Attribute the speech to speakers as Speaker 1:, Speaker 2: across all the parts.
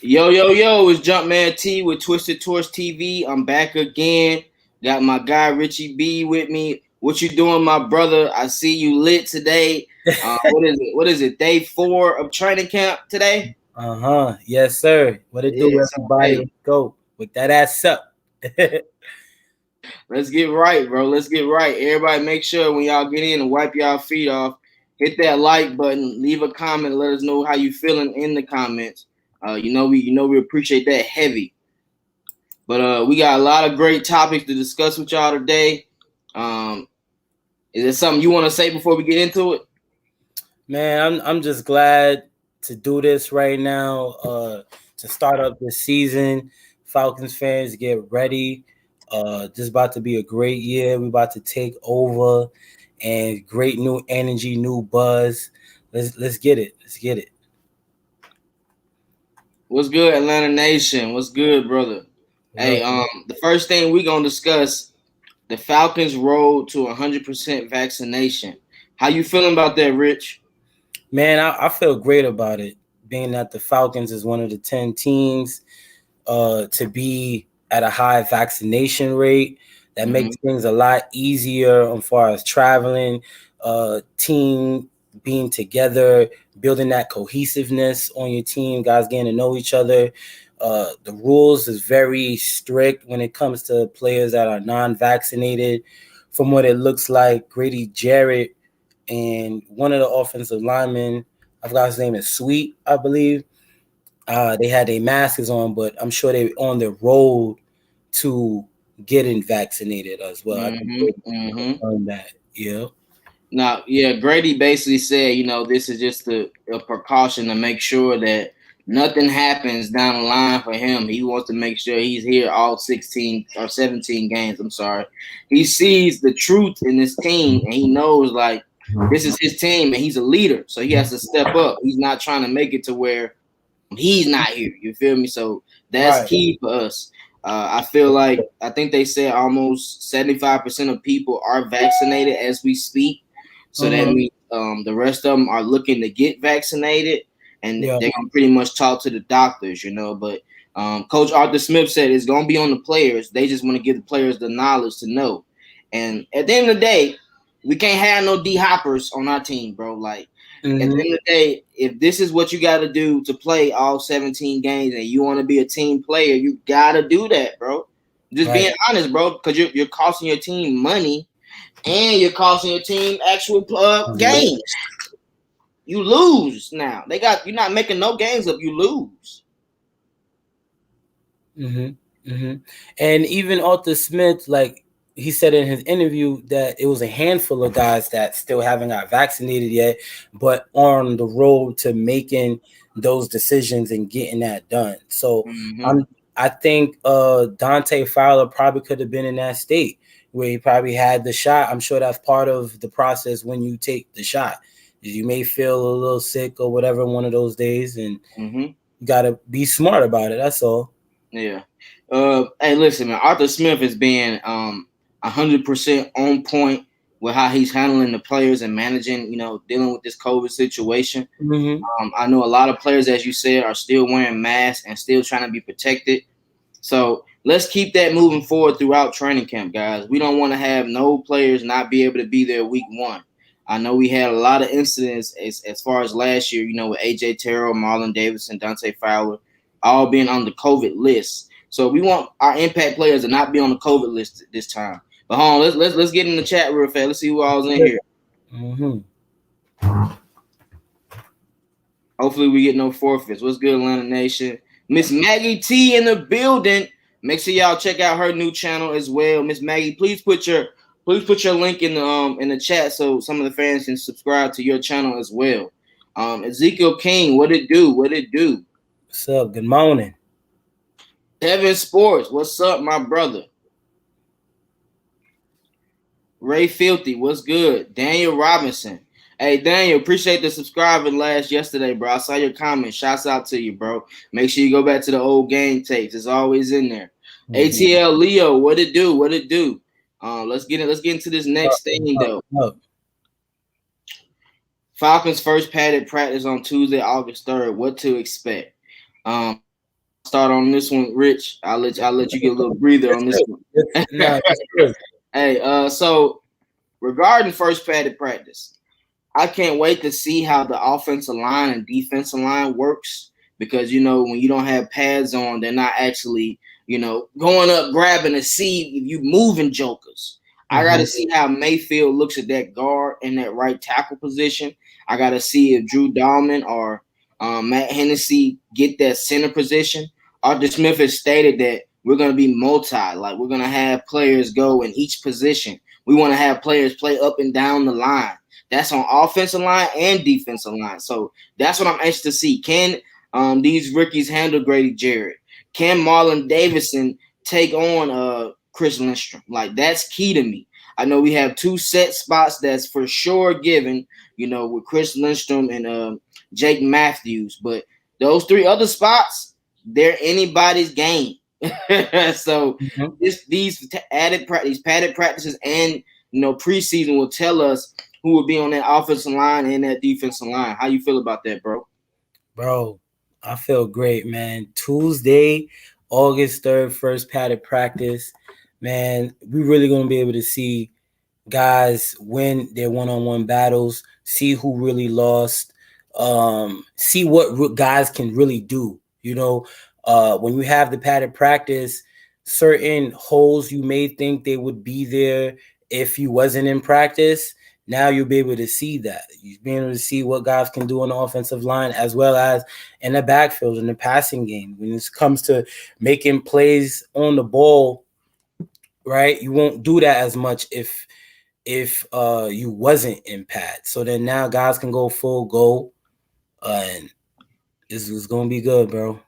Speaker 1: Yo, it's Jumpman T with Twisted Torch TV. I'm back again. Got my guy Richie B with me. What you doing, my brother? I see you lit today. What is it? What is it? Day 4 of training camp today?
Speaker 2: Yes, sir. What it do, everybody?
Speaker 1: Hey,
Speaker 2: Let's go. Wake that ass up.
Speaker 1: let's get right, bro. Let's get right. Everybody, make sure when y'all get in and wipe y'all feet off, hit that like button, leave a comment, let us know how you feeling in the comments. We appreciate that heavy. But we got a lot of great topics to discuss with y'all today. Is there something you want to say before we get into it?
Speaker 2: Man, I'm just glad to do this right now. To start up this season, Falcons fans get ready. This about to be a great year. We about to take over, and great new energy, new buzz. Let's get it. Let's get it.
Speaker 1: What's good, Atlanta Nation? What's good, brother? Hey, the first thing we gonna discuss the Falcons' road to 100% vaccination. How you feeling about that, Rich?
Speaker 2: Man, I feel great about it, being that the Falcons is one of the 10 teams to be at a high vaccination rate. That makes things a lot easier as far as traveling, team being together, building that cohesiveness on your team, guys getting to know each other. The rules is very strict when it comes to players that are non-vaccinated. From what it looks like, Grady Jarrett and one of the offensive linemen, I forgot his name is Sweet, I believe. They had their masks on, but I'm sure they're on the road to getting vaccinated as well. I think on that, yeah.
Speaker 1: Now, yeah, Grady basically said, this is just a precaution to make sure that nothing happens down the line for him. He wants to make sure he's here all 16 or 17 games. I'm sorry. He sees the truth in this team, and he knows, like, this is his team, and he's a leader, so he has to step up. He's not trying to make it to where he's not here. You feel me? So that's key for us. I feel like I think they said almost 75% of people are vaccinated as we speak. So that means the rest of them are looking to get vaccinated, and they're gonna pretty much talk to the doctors, But Coach Arthur Smith said it's gonna be on the players. They just want to give the players the knowledge to know. And at the end of the day, we can't have no D hoppers on our team, bro. Like at the end of the day, if this is what you got to do to play all 17 games, and you want to be a team player, you got to do that, bro. Just being honest, bro, because you're costing your team money. And you're costing your team actual games. You lose now. You're not making no games up. You lose.
Speaker 2: And even Arthur Smith, like he said in his interview, that it was a handful of guys that still haven't got vaccinated yet, but on the road to making those decisions and getting that done. So I think Dante Fowler probably could have been in that state where he probably had the shot. I'm sure that's part of the process when you take the shot. You may feel a little sick or whatever one of those days, and you got to be smart about it. That's all.
Speaker 1: Yeah. Hey, listen, man. Arthur Smith is being 100% on point with how he's handling the players and managing, dealing with this COVID situation. I know a lot of players, as you said, are still wearing masks and still trying to be protected. So let's keep that moving forward throughout training camp, guys. We don't want to have no players not be able to be there week 1. I know we had a lot of incidents as far as last year, with A.J. Terrell, Marlon Davidson, Dante Fowler, all being on the COVID list. So we want our impact players to not be on the COVID list this time. But hold on, let's get in the chat real fast. Let's see who all's in here. Hopefully we get no forfeits. What's good, Atlanta Nation? Miss Maggie T in the building. Make sure y'all check out her new channel as well. Miss Maggie, please put your link in the chat so some of the fans can subscribe to your channel as well. Ezekiel King, what it do?
Speaker 2: What's up? Good morning.
Speaker 1: Kevin Sports, what's up, my brother? Ray Filthy, what's good? Daniel Robinson. Hey, Daniel, appreciate the subscribing yesterday, bro. I saw your comment. Shouts out to you, bro. Make sure you go back to the old game tapes. It's always in there. ATL Leo, what it do? Let's get into this next thing, though. Falcons first padded practice on Tuesday, August 3rd. What to expect? I'll start on this one, Rich. I'll let you get a little breather on this one.
Speaker 2: It's good.
Speaker 1: Hey, so regarding first padded practice, I can't wait to see how the offensive line and defensive line works because when you don't have pads on, they're not actually going up grabbing to see if you moving jokers. I got to see how Mayfield looks at that guard in that right tackle position. I got to see if Drew Dahlman or Matt Hennessy get that center position. Arthur Smith has stated that we're going to be like we're going to have players go in each position. We want to have players play up and down the line. That's on offensive line and defensive line. So that's what I'm anxious to see. Can these rookies handle Grady Jarrett? Can Marlon Davidson take on Chris Lindstrom? Like, that's key to me. I know we have two set spots that's for sure given, with Chris Lindstrom and Jake Matthews. But those three other spots, they're anybody's game. So these padded practices and preseason will tell us who will be on that offensive line and that defensive line. How you feel about that, bro?
Speaker 2: Bro, I feel great, man. Tuesday, August 3rd, first padded practice. Man, we're really going to be able to see guys win their one-on-one battles, see who really lost, see what guys can really do. When you have the padded practice, certain holes you may think they would be there if you wasn't in practice. Now you'll be able to see that. You'll be able to see what guys can do on the offensive line as well as in the backfield, in the passing game. When it comes to making plays on the ball, right, you won't do that as much if you wasn't in pad. So then now guys can go full go, and this is going to be good, bro.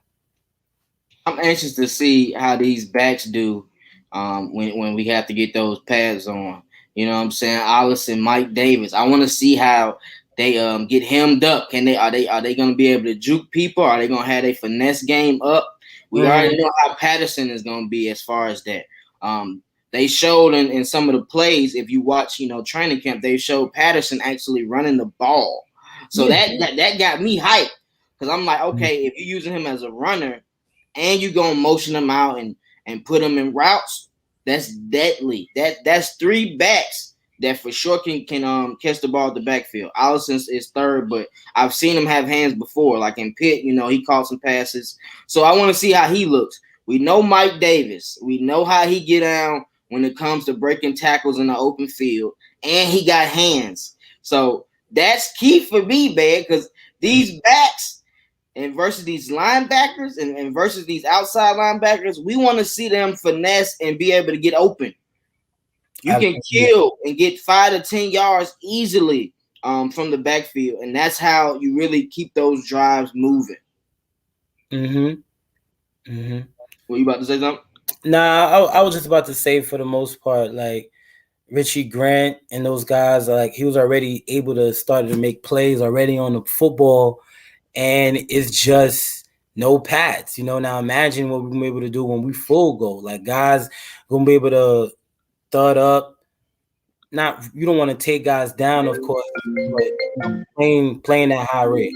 Speaker 1: I'm anxious to see how these backs do when we have to get those pads on. You know what I'm saying? Allison, Mike Davis. I want to see how they get hemmed up. Are they going to be able to juke people? Are they going to have a finesse game up? We already know how Patterson is going to be as far as that. They showed in some of the plays, if you watch, training camp, they showed Patterson actually running the ball. So that got me hyped because I'm like, okay, if you're using him as a runner and you gonna motion him out and put him in routes, that's deadly. That's three backs that for sure can catch the ball at the backfield. Allison is third, but I've seen him have hands before, like in Pitt. He caught some passes. So I want to see how he looks. We know Mike Davis. We know how he get down when it comes to breaking tackles in the open field, and he got hands. So that's key for me, man, because these backs and versus these linebackers and versus these outside linebackers, we want to see them finesse and be able to get open. You can kill and get 5 to 10 yards easily from the backfield, and that's how you really keep those drives moving. Were you about to say something?
Speaker 2: Nah, I was just about to say, for the most part, like Richie Grant and those guys, like he was already able to start to make plays already on the football, and it's just no pads. Now imagine what we're gonna be able to do when we full go. Like guys gonna be able to thud up. Not, you don't want to take guys down, of course, but playing at high rate.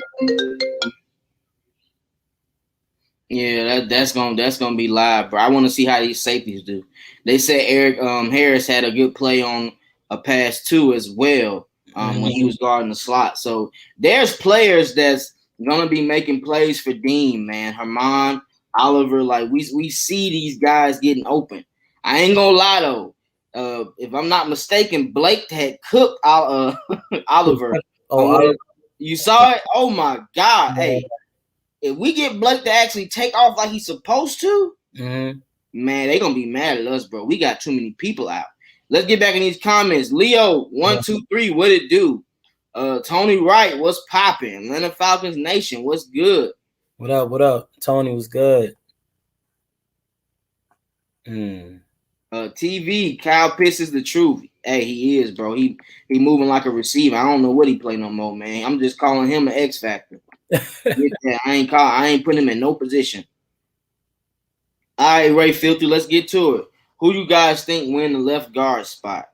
Speaker 1: Yeah, that's gonna be live, bro. I want to see how these safeties do. They said Eric Harris had a good play on a pass too as well when he was guarding the slot. So there's players that's gonna be making plays for Dean, man. Herman, Oliver, like we see these guys getting open. I ain't gonna lie though. If I'm not mistaken, Blake had cooked Oliver.
Speaker 2: Oliver.
Speaker 1: You saw it? Oh my God! Yeah. Hey. If we get Blake to actually take off like he's supposed to, man, they gonna be mad at us, bro. We got too many people out. Let's get back in these comments. Leo, 123, what it do? Tony Wright, what's popping? Atlanta Falcons Nation, what's good?
Speaker 2: What up? Tony was good.
Speaker 1: TV, Kyle Pitts is the truth. Hey, he is, bro. He moving like a receiver. I don't know what he play no more, man. I'm just calling him an X factor. I ain't putting him in no position. All right, Ray Filthy, let's get to it. Who you guys think win the left guard spot?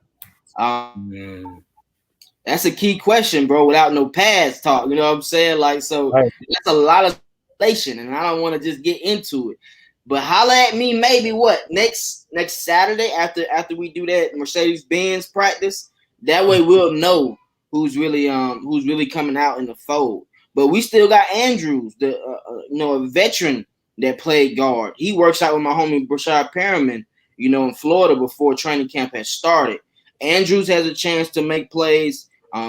Speaker 1: That's a key question, bro. Without no pads talk, you know what I'm saying? Like, so
Speaker 2: Right.
Speaker 1: that's a lot of speculation, and I don't want to just get into it. But holla at me, maybe what next Saturday after we do that Mercedes Benz practice. That way we'll know who's really coming out in the fold. But we still got Andrews, the a veteran that played guard. He works out with my homie Brashad Perriman, in Florida before training camp has started. Andrews has a chance to make plays.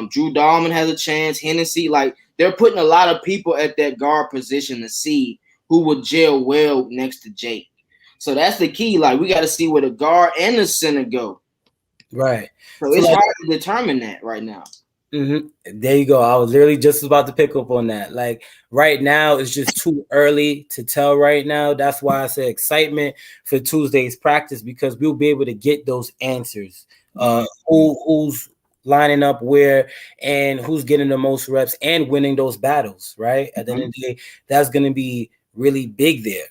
Speaker 1: Drew Dahlman has a chance. Hennessy, like they're putting a lot of people at that guard position to see who will gel well next to Jake. So that's the key. Like we got to see where the guard and the center go.
Speaker 2: Right.
Speaker 1: So
Speaker 2: So
Speaker 1: it's
Speaker 2: like,
Speaker 1: hard to determine that right now.
Speaker 2: there you go. I was literally just about to pick up on that. Like right now, it's just too early to tell. Right now, that's why I say excitement for Tuesday's practice because we'll be able to get those answers. Who's lining up where and who's getting the most reps and winning those battles. Right at the end of the day, that's going to be really big there.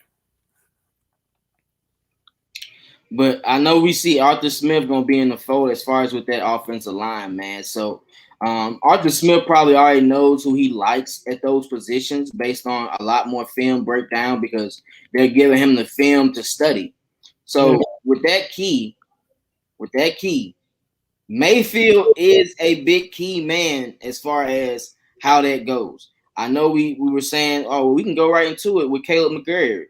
Speaker 1: But I know we see Arthur Smith gonna be in the fold as far as with that offensive line, man. So Arthur Smith probably already knows who he likes at those positions based on a lot more film breakdown because they're giving him the film to study. So with that key, Mayfield is a big key man as far as how that goes. I know we were saying, oh, we can go right into it with Caleb McGarry.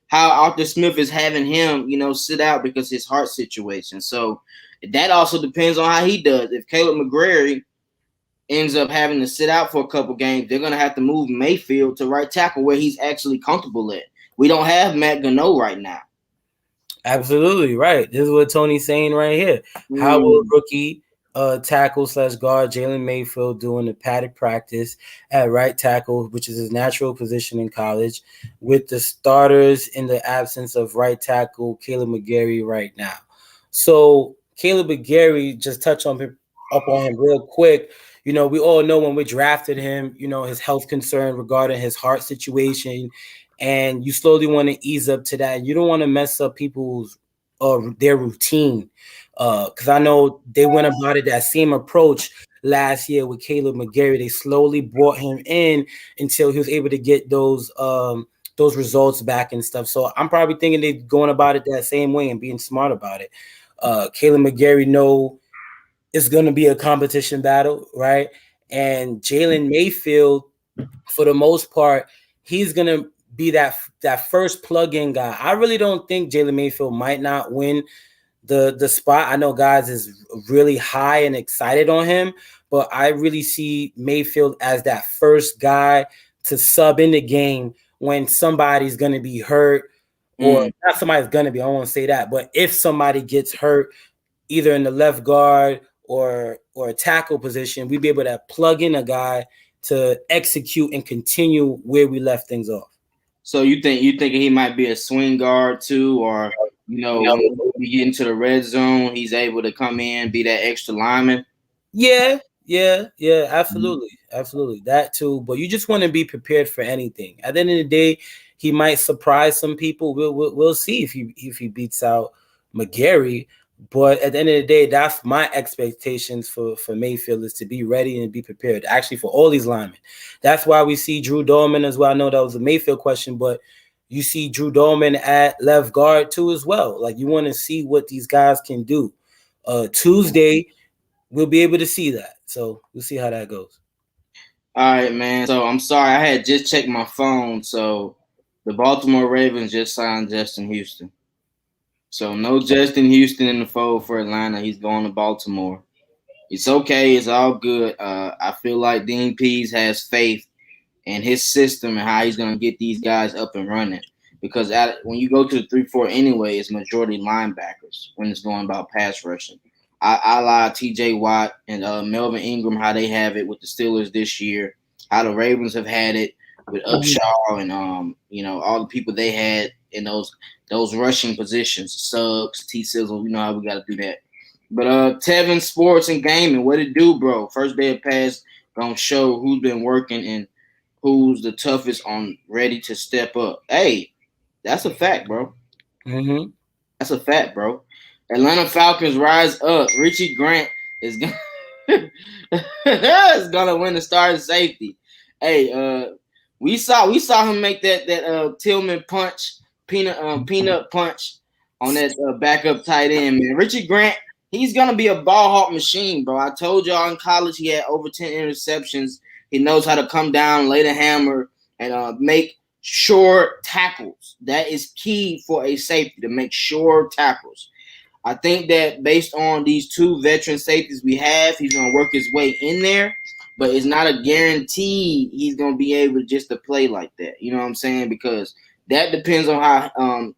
Speaker 1: How Arthur Smith is having him, sit out because his heart situation. So that also depends on how he does. If Caleb McGarry ends up having to sit out for a couple games, they're gonna have to move Mayfield to right tackle where he's actually comfortable at. We don't have Matt Gano right now.
Speaker 2: Absolutely right. This is what Tony's saying right here. How will rookie tackle / guard Jalen Mayfield do in the padded practice at right tackle, which is his natural position in college, with the starters in the absence of right tackle Caleb McGarry right now? So Caleb McGarry, just touch on him up on him real quick. We all know when we drafted him, his health concern regarding his heart situation, and you slowly want to ease up to that. You don't want to mess up people's their routine, because I know they went about it that same approach last year with Caleb McGarry. They slowly brought him in until he was able to get those results back and stuff. So I'm probably thinking they're going about it that same way and being smart about it. Caleb McGarry know it's going to be a competition battle, right? And Jalen Mayfield, for the most part, he's going to be that first plug-in guy. I really don't think Jalen Mayfield might not win the spot. I know guys is really high and excited on him, but I really see Mayfield as that first guy to sub in the game when somebody's going to be hurt, or not somebody's going to be, I don't want to say that, but if somebody gets hurt, either in the left guard or a tackle position, we'd be able to plug in a guy to execute and continue where we left things off.
Speaker 1: So you think he might be a swing guard too, or when we get into the red zone, he's able to come in, be that extra lineman?
Speaker 2: Yeah, absolutely, absolutely, that too. But you just want to be prepared for anything. At the end of the day, he might surprise some people. We'll see if he beats out McGarry. But at the end of the day, that's my expectations for Mayfield, is to be ready and be prepared. Actually, for all these linemen, that's why we see Drew Dahlman as well. I know that was a Mayfield question, but you see Drew Dahlman at left guard too as well. Like, you want to see what these guys can do. Tuesday, we'll be able to see that. So we'll see how that goes.
Speaker 1: All right, man. So I'm sorry, I had just checked my phone. So the Baltimore Ravens just signed Justin Houston. So no Justin Houston in the fold for Atlanta. He's going to Baltimore. It's okay. It's all good. I feel like Dean Pease has faith in his system and how he's going to get these guys up and running. Because when you go to the 3-4 anyway, it's majority linebackers when it's going about pass rushing. I like T.J. Watt and Melvin Ingram, how they have it with the Steelers this year, how the Ravens have had it with Upshaw and all the people they had in those rushing positions, Suggs, T-Sizzle. You know how we got to do that. But Tevin Sports and Gaming, what it do, bro? First day of pass gonna show who's been working and who's the toughest on ready to step up. Hey, that's a fact, bro. That's a fact, bro. Atlanta Falcons rise up. Richie Grant is gonna is gonna win the starting safety. Hey, we saw him make that Tillman punch, peanut punch on that backup tight end, man. Richie Grant, he's gonna be a ball hawk machine, bro. I told y'all in college he had over 10 interceptions. He knows how to come down, lay the hammer, and make short tackles. That is key for a safety, to make short tackles. I think that based on these two veteran safeties we have, he's going to work his way in there, but it's not a guarantee he's going to be able just to play like that. You know what I'm saying? Because that depends on how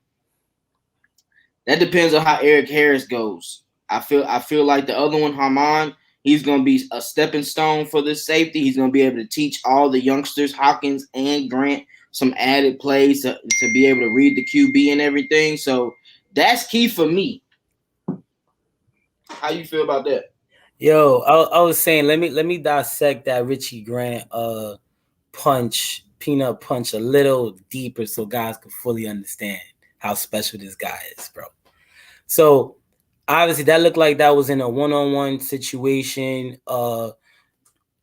Speaker 1: Eric Harris goes. I feel like the other one, Harmon, he's going to be a stepping stone for this safety. He's going to be able to teach all the youngsters, Hawkins and Grant, some added plays to be able to read the QB and everything. So that's key for me. How you feel about that?
Speaker 2: Yo, I was saying, let me dissect that Richie Grant peanut punch a little deeper so guys can fully understand how special this guy is, bro. So obviously that looked like that was in a one-on-one situation,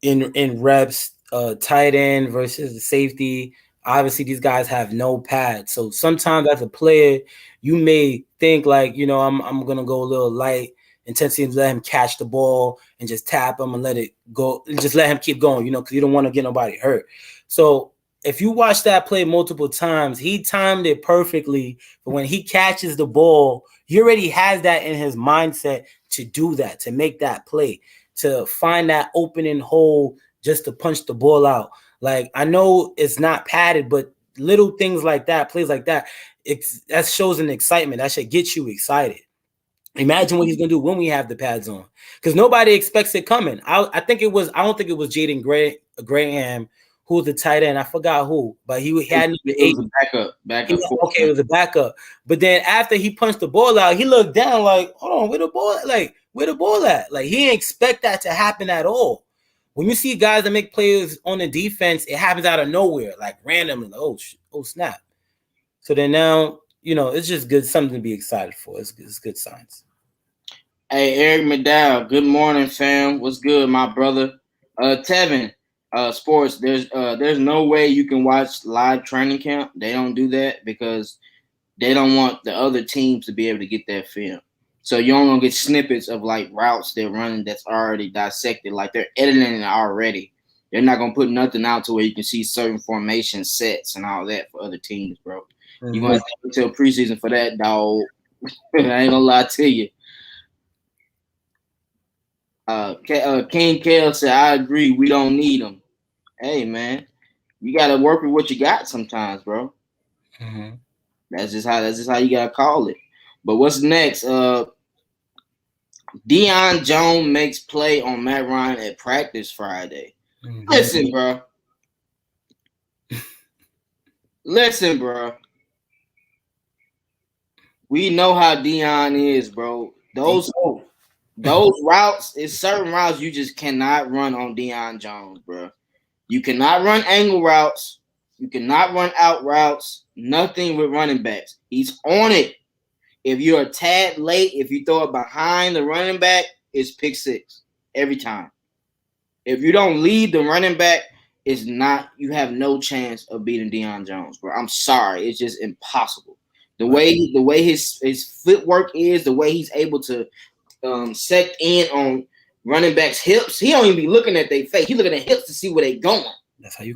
Speaker 2: in reps, tight end versus the safety. Obviously, these guys have no pads. So sometimes as a player, you may think like, I'm gonna go a little light intensity and let him catch the ball and just tap him and let it go, and just let him keep going, because you don't want to get nobody hurt. So if you watch that play multiple times, he timed it perfectly. But when he catches the ball, he already has that in his mindset to do that, to make that play, to find that opening hole just to punch the ball out. Like, I know it's not padded, but little things like that, plays like that, that shows an excitement. That should get you excited. Imagine what he's going to do when we have the pads on, because nobody expects it coming. I don't think it was Jaden Graham who was the tight end. I forgot who, but he had number 8.
Speaker 1: It was a backup.
Speaker 2: Okay, it was a backup. But then after he punched the ball out, he looked down like, hold on, where the ball at? Like, he didn't expect that to happen at all. When you see guys that make plays on the defense, it happens out of nowhere, like randomly. Like, oh snap. So then now, it's just good, something to be excited for. It's good signs.
Speaker 1: Hey, Eric McDowell, good morning, fam. What's good, my brother? Tevin, sports. There's no way you can watch live training camp. They don't do that because they don't want the other teams to be able to get that film. So you're only gonna get snippets of like routes they're running that's already dissected, like they're editing it already. They're not gonna put nothing out to where you can see certain formation sets and all that for other teams, bro. Mm-hmm. You're gonna have to until preseason for that, dog. I ain't gonna lie to you. King Kale said, "I agree. We don't need them." Hey, man, you gotta work with what you got sometimes, bro.
Speaker 2: Mm-hmm.
Speaker 1: That's just how you gotta call it. But what's next? Deion Jones makes play on Matt Ryan at practice Friday. Mm-hmm. Listen, bro. We know how Deion is, bro. Those routes, is certain routes you just cannot run on Deion Jones, bro. You cannot run angle routes. You cannot run out routes. Nothing with running backs. He's on it. If you're a tad late, if you throw it behind the running back, it's pick six every time. If you don't lead the running back, you have no chance of beating Deion Jones, bro. I'm sorry. It's just impossible. The way his footwork is, the way he's able to set in on running backs' hips, he don't even be looking at their face. He looking at hips to see where they going.
Speaker 2: That's how you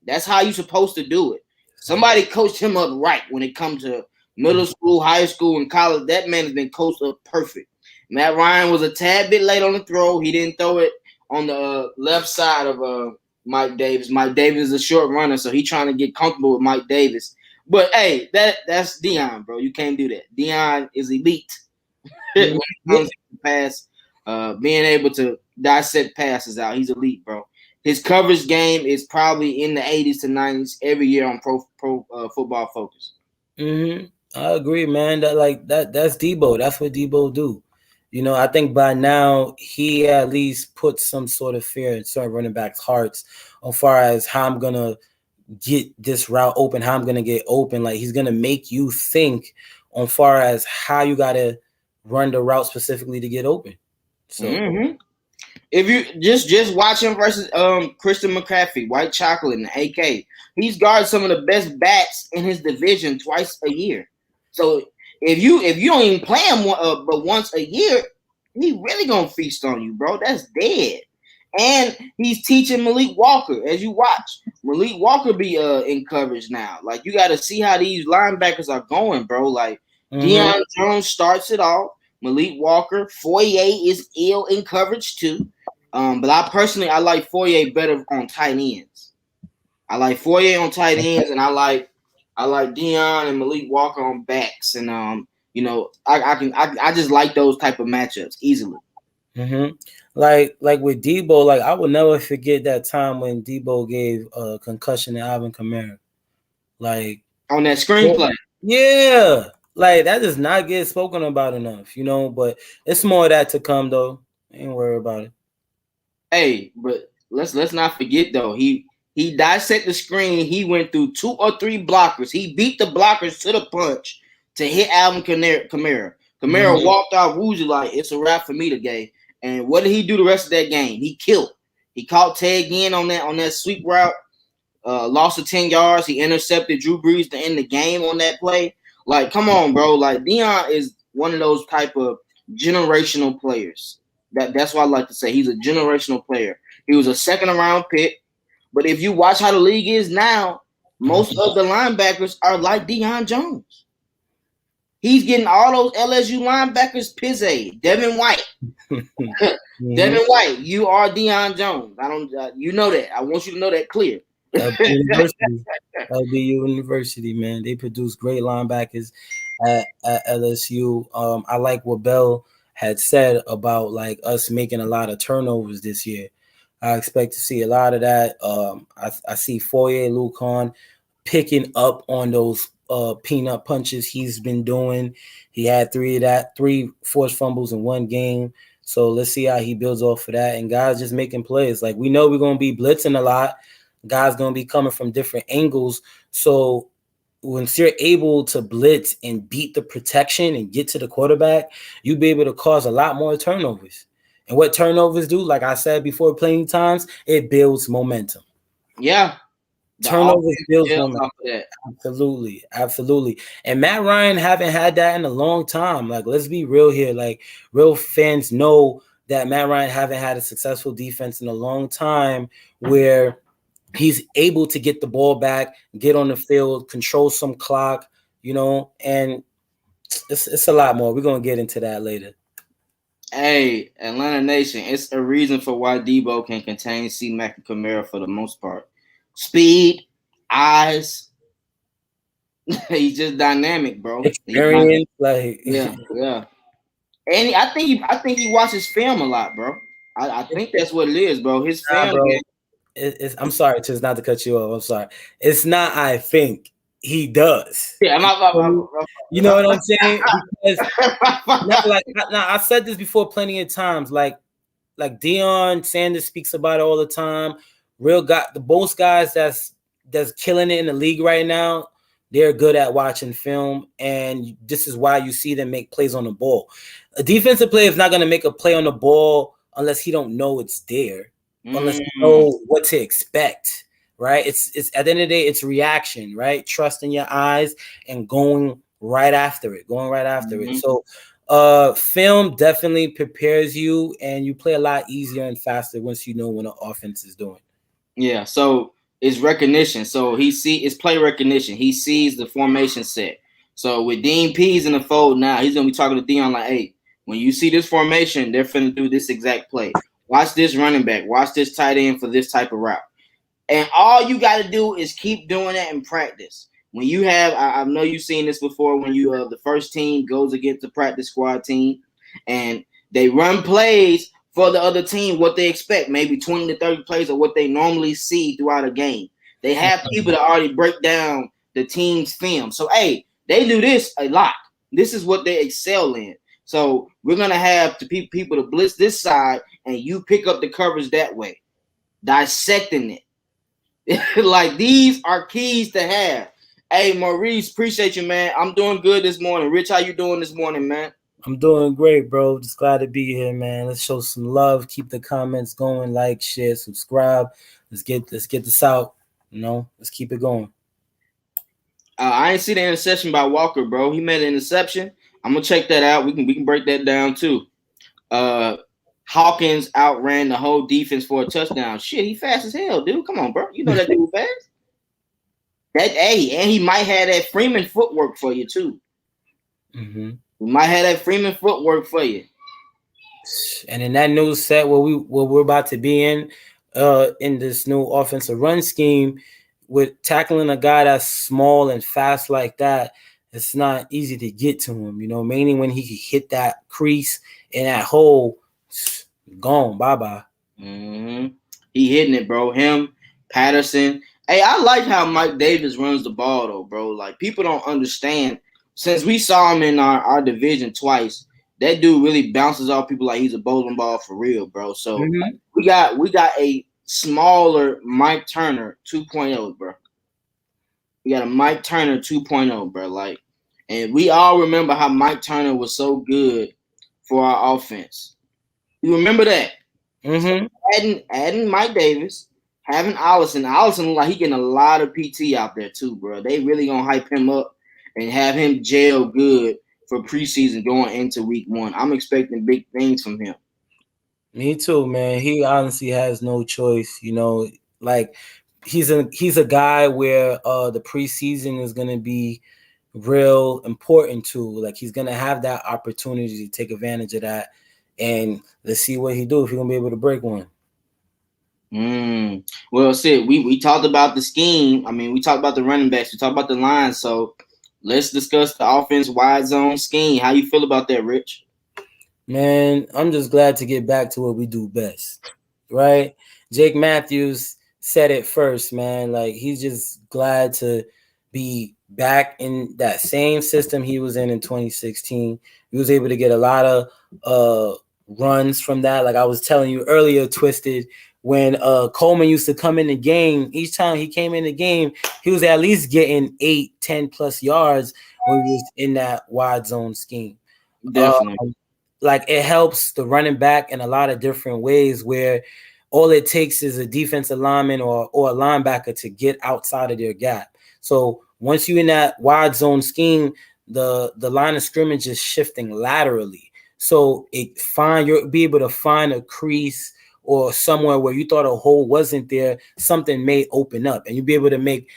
Speaker 1: That's how you supposed to do it. Somebody coached him up right when it comes to middle school, high school, and college. That man has been coached up perfect. Matt Ryan was a tad bit late on the throw. He didn't throw it on the left side of Mike Davis. Mike Davis is a short runner, so he's trying to get comfortable with Mike Davis. But hey, that's Deion, bro. You can't do that. Deion is elite when it comes to pass, being able to dissect passes out. He's elite, bro. His coverage game is probably in the 80s to 90s every year on Pro Football Focus.
Speaker 2: Mm-hmm. I agree, man. That's Debo. That's what Debo do. I think by now he at least put some sort of fear in certain running backs' hearts as far as how I'm gonna get this route open, how I'm gonna get open. Like, he's gonna make you think on far as how you gotta run the route specifically to get open. So
Speaker 1: If you just watch him versus Christian McCaffrey, White Chocolate, and AK, he's guarded some of the best bats in his division twice a year. So if you don't even play him but once a year, he really gonna feast on you, bro. That's dead. And he's teaching Malik Walker as you watch. Malik Walker be in coverage now. Like you got to see how these linebackers are going, bro. Like Deion Jones starts it off. Malik Walker, Foyer is ill in coverage too. But I like Foyer better on tight ends. I like Foyer on tight ends, and I like Deion and Malik Walker on backs. And I just like those type of matchups easily.
Speaker 2: Mm-hmm. Like with Debo, like I will never forget that time when Debo gave a concussion to Alvin Kamara. Like
Speaker 1: on that screenplay.
Speaker 2: Yeah. Like that does not get spoken about enough, but it's more of that to come though. Ain't worry about it.
Speaker 1: Hey, but let's not forget though, he dissected the screen. He went through 2 or 3 blockers. He beat the blockers to the punch to hit Alvin Kamara. Kamara walked out woozy like it's a wrap for me today. And what did he do the rest of that game? He killed. He caught Ted again on that sweep route. Lost to 10 yards. He intercepted Drew Brees to end the game on that play. Like, come on, bro. Like, Deion is one of those type of generational players. That's what I like to say. He's a generational player. He was a second-round pick. But if you watch how the league is now, most of the linebackers are like Deion Jones. He's getting all those LSU linebackers pissed. Devin White. Devin White, you are Deion Jones. You know that. I want you to know that clear.
Speaker 2: LSU University, man. They produce great linebackers at LSU. I like what Bell had said about like us making a lot of turnovers this year. I expect to see a lot of that. I see Foyer Lucon picking up on those peanut punches he's been doing. He had 3 forced fumbles in one game. So let's see how he builds off of that. And guys just making plays. Like we know we're going to be blitzing a lot. Guys going to be coming from different angles. So once you're able to blitz and beat the protection and get to the quarterback, you'll be able to cause a lot more turnovers. And what turnovers do, like I said before plenty times, it builds momentum.
Speaker 1: Yeah.
Speaker 2: Turnovers builds momentum. Absolutely. And Matt Ryan haven't had that in a long time. Like, let's be real here. Like, real fans know that Matt Ryan haven't had a successful defense in a long time where he's able to get the ball back, get on the field, control some clock, and it's a lot more. We're going to get into that later.
Speaker 1: Hey, Atlanta Nation, it's a reason for why Debo can contain C-Mac and Kamara for the most part. Speed, eyes. He's just dynamic, bro.
Speaker 2: Experience,
Speaker 1: yeah. And I think he watches film a lot, bro. I think that's what it is, bro. His film.
Speaker 2: Bro. I'm sorry, just not to cut you off. I'm sorry. It's not. I think he does.
Speaker 1: Yeah,
Speaker 2: you know what I'm saying? Because I said this before plenty of times. Like Deion Sanders speaks about it all the time. Most guys that's killing it in the league right now, they're good at watching film, and this is why you see them make plays on the ball. A defensive player is not going to make a play on the ball unless he don't know it's there. Unless you know what to expect, right? It's at the end of the day, it's reaction, right? Trusting your eyes and going right after it. So film definitely prepares you, and you play a lot easier and faster once you know when the offense is doing.
Speaker 1: Yeah, so it's recognition. So it's play recognition. He sees the formation set. So with Dean Pease in the fold now, he's gonna be talking to Deion like, hey, when you see this formation, they're finna do this exact play. Watch this running back. Watch this tight end for this type of route. And all you got to do is keep doing that in practice. When you have, I know you've seen this before, when you the first team goes against the practice squad team and they run plays for the other team, what they expect, maybe 20 to 30 plays of what they normally see throughout a game. They have people that already break down the team's film. So, hey, they do this a lot. This is what they excel in. So we're going to have people to blitz this side, and you pick up the coverage that way, dissecting it. Like, these are keys to have. Hey, Maurice, appreciate you, man. I'm doing good this morning. Rich, how you doing this morning, man?
Speaker 2: I'm doing great, bro. Just glad to be here, man. Let's show some love. Keep the comments going. Like, share, subscribe. Let's get this out. Let's keep it going.
Speaker 1: I ain't see the interception by Walker, bro. He made an interception. I'm gonna check that out. We can break that down too. Uh, Hawkins outran the whole defense for a touchdown. Shit, he fast as hell, dude. Come on, bro. You know that dude fast. And he might have that Freeman footwork for you too.
Speaker 2: Mm-hmm.
Speaker 1: He might have that Freeman footwork for you.
Speaker 2: And in that new set, what we're about to be in this new offensive run scheme, with tackling a guy that's small and fast like that, it's not easy to get to him. Mainly when he can hit that crease and that hole, gone, bye bye.
Speaker 1: Mm-hmm. He hitting it, bro. Him, Patterson. Hey, I like how Mike Davis runs the ball, though, bro. Like, people don't understand. Since we saw him in our division twice, that dude really bounces off people like he's a bowling ball for real, bro. So we got a smaller Mike Turner 2.0, bro. We got a Mike Turner 2.0, bro. Like, and we all remember how Mike Turner was so good for our offense. You remember that?
Speaker 2: Mm-hmm.
Speaker 1: So adding Mike Davis, having Allison look like he getting a lot of PT out there too, bro. They really gonna hype him up and have him gel good for preseason going into week 1. I'm expecting big things from him.
Speaker 2: Me too, man. He honestly has no choice. Like he's a guy where the preseason is gonna be real important to. Like he's gonna have that opportunity to take advantage of that, and let's see what he do if he's gonna be able to break one.
Speaker 1: Well, Sid, we talked about the scheme. I mean, we talked about the running backs. We talked about the line. So let's discuss the offense wide zone scheme. How you feel about that, Rich?
Speaker 2: Man, I'm just glad to get back to what we do best, right? Jake Matthews said it first, man. Like he's just glad to be back in that same system he was in 2016. He was able to get a lot of runs from that. Like I was telling you earlier, Twisted, when Coleman used to come in the game, each time he came in the game, he was at least getting 8-10 plus yards when he was in that wide zone scheme.
Speaker 1: Definitely.
Speaker 2: Like it helps the running back in a lot of different ways where all it takes is a defensive lineman or a linebacker to get outside of their gap. So once you're in that wide zone scheme, the line of scrimmage is shifting laterally. So you'll be able to find a crease or somewhere where you thought a hole wasn't there, something may open up and you'll be able to make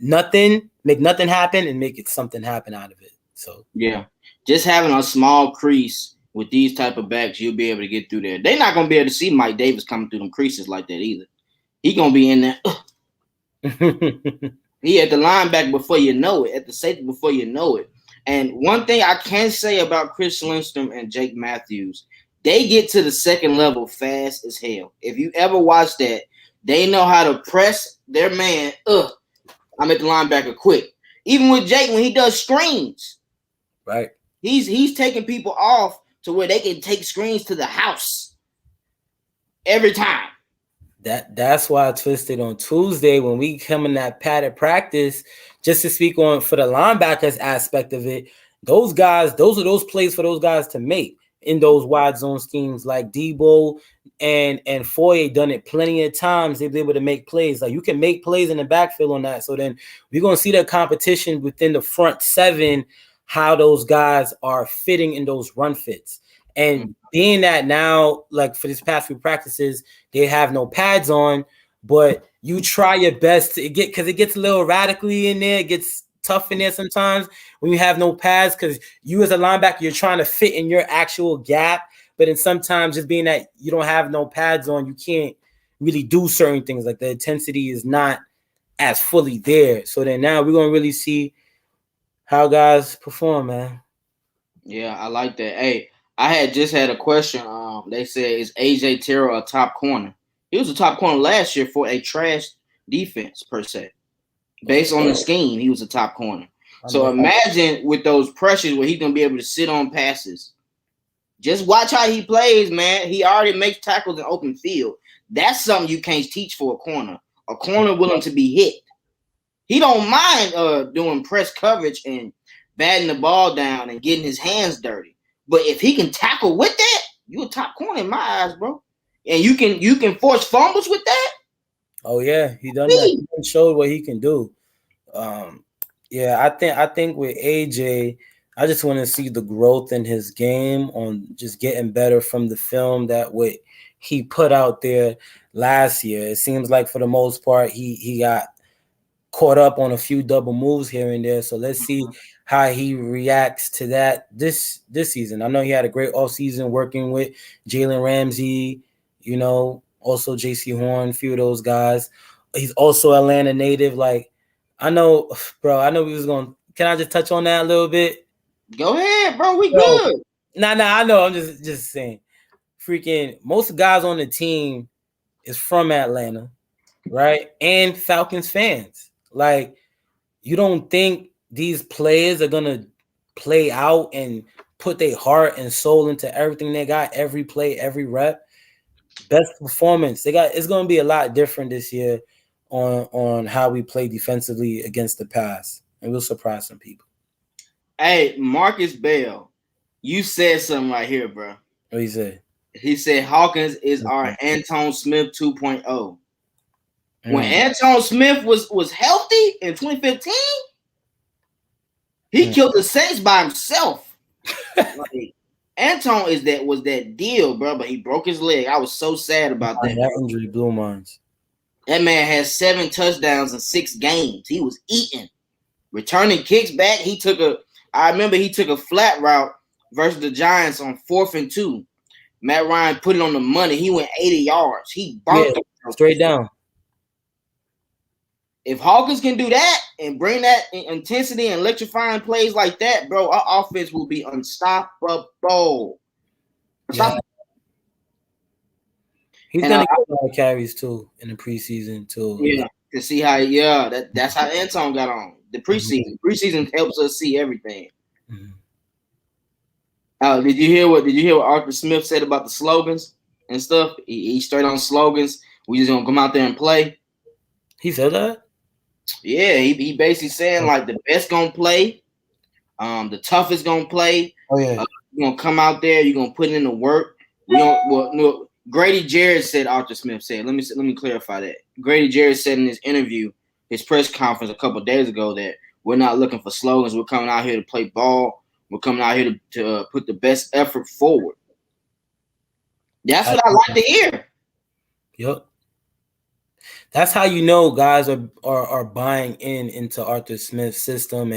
Speaker 2: nothing happen and make it something happen out of it. So
Speaker 1: yeah. Just having a small crease with these type of backs, you'll be able to get through there. They're not gonna be able to see Mike Davis coming through them creases like that either. He gonna be in there. He at the linebacker before you know it, at the safety before you know it. And one thing I can say about Chris Lindstrom and Jake Matthews, they get to the second level fast as hell. If you ever watch that, they know how to press their man. I'm at the linebacker quick. Even with Jake, when he does screens,
Speaker 2: right.
Speaker 1: He's taking people off to where they can take screens to the house every time.
Speaker 2: That's why I Twisted on Tuesday when we come in that padded practice, just to speak on for the linebackers aspect of it. Those are those plays for those guys to make in those wide zone schemes. Like Debo and Foye done it plenty of times. They've been able to make plays. Like you can make plays in the backfield on that. So then we're gonna see the competition within the front seven, how those guys are fitting in those run fits. And being that now, like for this past few practices, they have no pads on, but you try your best to get, because it gets a little radically in there. It gets tough in there sometimes when you have no pads, because you as a linebacker, you're trying to fit in your actual gap. But then sometimes just being that you don't have no pads on, you can't really do certain things. Like the intensity is not as fully there. So then now we're going to really see how guys perform, man.
Speaker 1: Yeah, I like that. Hey, I had just had a question. They said, is AJ Terrell a top corner? He was a top corner last year for a trash defense per se. Based on the scheme, he was a top corner. So imagine with those pressures where he's gonna be able to sit on passes. Just watch how he plays, man. He already makes tackles in open field. That's something you can't teach for a corner. A corner willing to be hit. He don't mind doing press coverage and batting the ball down and getting his hands dirty. But if he can tackle with that, you a top corner in my eyes, bro. And you can force fumbles with that.
Speaker 2: Oh yeah, he done that. He showed what he can do. Yeah, I think with AJ, I just want to see the growth in his game on just getting better from the film that what he put out there last year. It seems like for the most part he got caught up on a few double moves here and there. So let's see how he reacts to that this season. I know he had a great offseason working with Jalen Ramsey, also JC Horn, a few of those guys. He's also Atlanta native. Like, I know we was going. Can I just touch on that a little bit?
Speaker 1: Go ahead, bro. We good.
Speaker 2: Nah, I know. I'm just saying. Freaking most guys on the team is from Atlanta, right? And Falcons fans. Like, you don't think these players are gonna play out and put their heart and soul into everything they got, every play, every rep, best performance. It's gonna be a lot different this year on how we play defensively against the pass, and we'll surprise some people.
Speaker 1: Hey, Marcus Bell, you said something right here, bro.
Speaker 2: What he said?
Speaker 1: He said Hawkins is our Anton Smith 2.0. When Anton Smith was healthy in 2015, he killed the Saints by himself. Like, Anton was that deal, bro, but he broke his leg. I was so sad about that.
Speaker 2: That injury blew minds.
Speaker 1: That man has 7 touchdowns in 6 games. He was eating. Returning kicks back. I remember he took a flat route versus the Giants on 4th and 2. Matt Ryan put it on the money. He went 80 yards. He burnt them
Speaker 2: straight down.
Speaker 1: If Hawkins can do that and bring that intensity and electrifying plays like that, bro, our offense will be unstoppable.
Speaker 2: Yeah. He's gonna get a lot of carries too in the preseason too.
Speaker 1: Yeah, to see how. That's how Anton got on the preseason. Mm-hmm. Preseason helps us see everything. Mm-hmm. Did you hear what Arthur Smith said about the slogans and stuff? He straight on slogans. We just gonna come out there and play.
Speaker 2: He said that.
Speaker 1: Yeah, he basically saying like the best gonna play, the toughest gonna play.
Speaker 2: Oh yeah,
Speaker 1: you're gonna come out there. You're gonna put in the work. Grady Jarrett said. Arthur Smith said. Let me clarify that. Grady Jarrett said in his interview, his press conference a couple of days ago, that we're not looking for slogans. We're coming out here to play ball. We're coming out here to put the best effort forward. That's what I like to hear.
Speaker 2: Yep. That's how you know guys are buying into Arthur Smith's system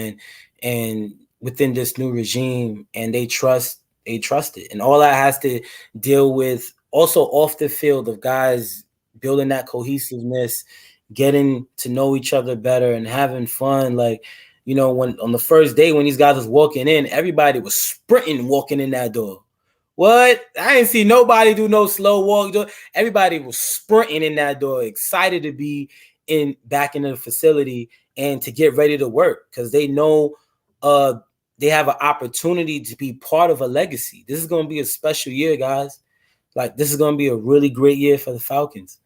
Speaker 2: and within this new regime, and they trust it. And all that has to deal with also off the field of guys building that cohesiveness, getting to know each other better and having fun. Like, when on the first day when these guys was walking in, everybody was sprinting walking in that door. What? I didn't see nobody do no slow walk. Everybody was sprinting in that door, excited to be back in the facility and to get ready to work because they know they have an opportunity to be part of a legacy. This is going to be a special year, guys. Like, this is going to be a really great year for the Falcons.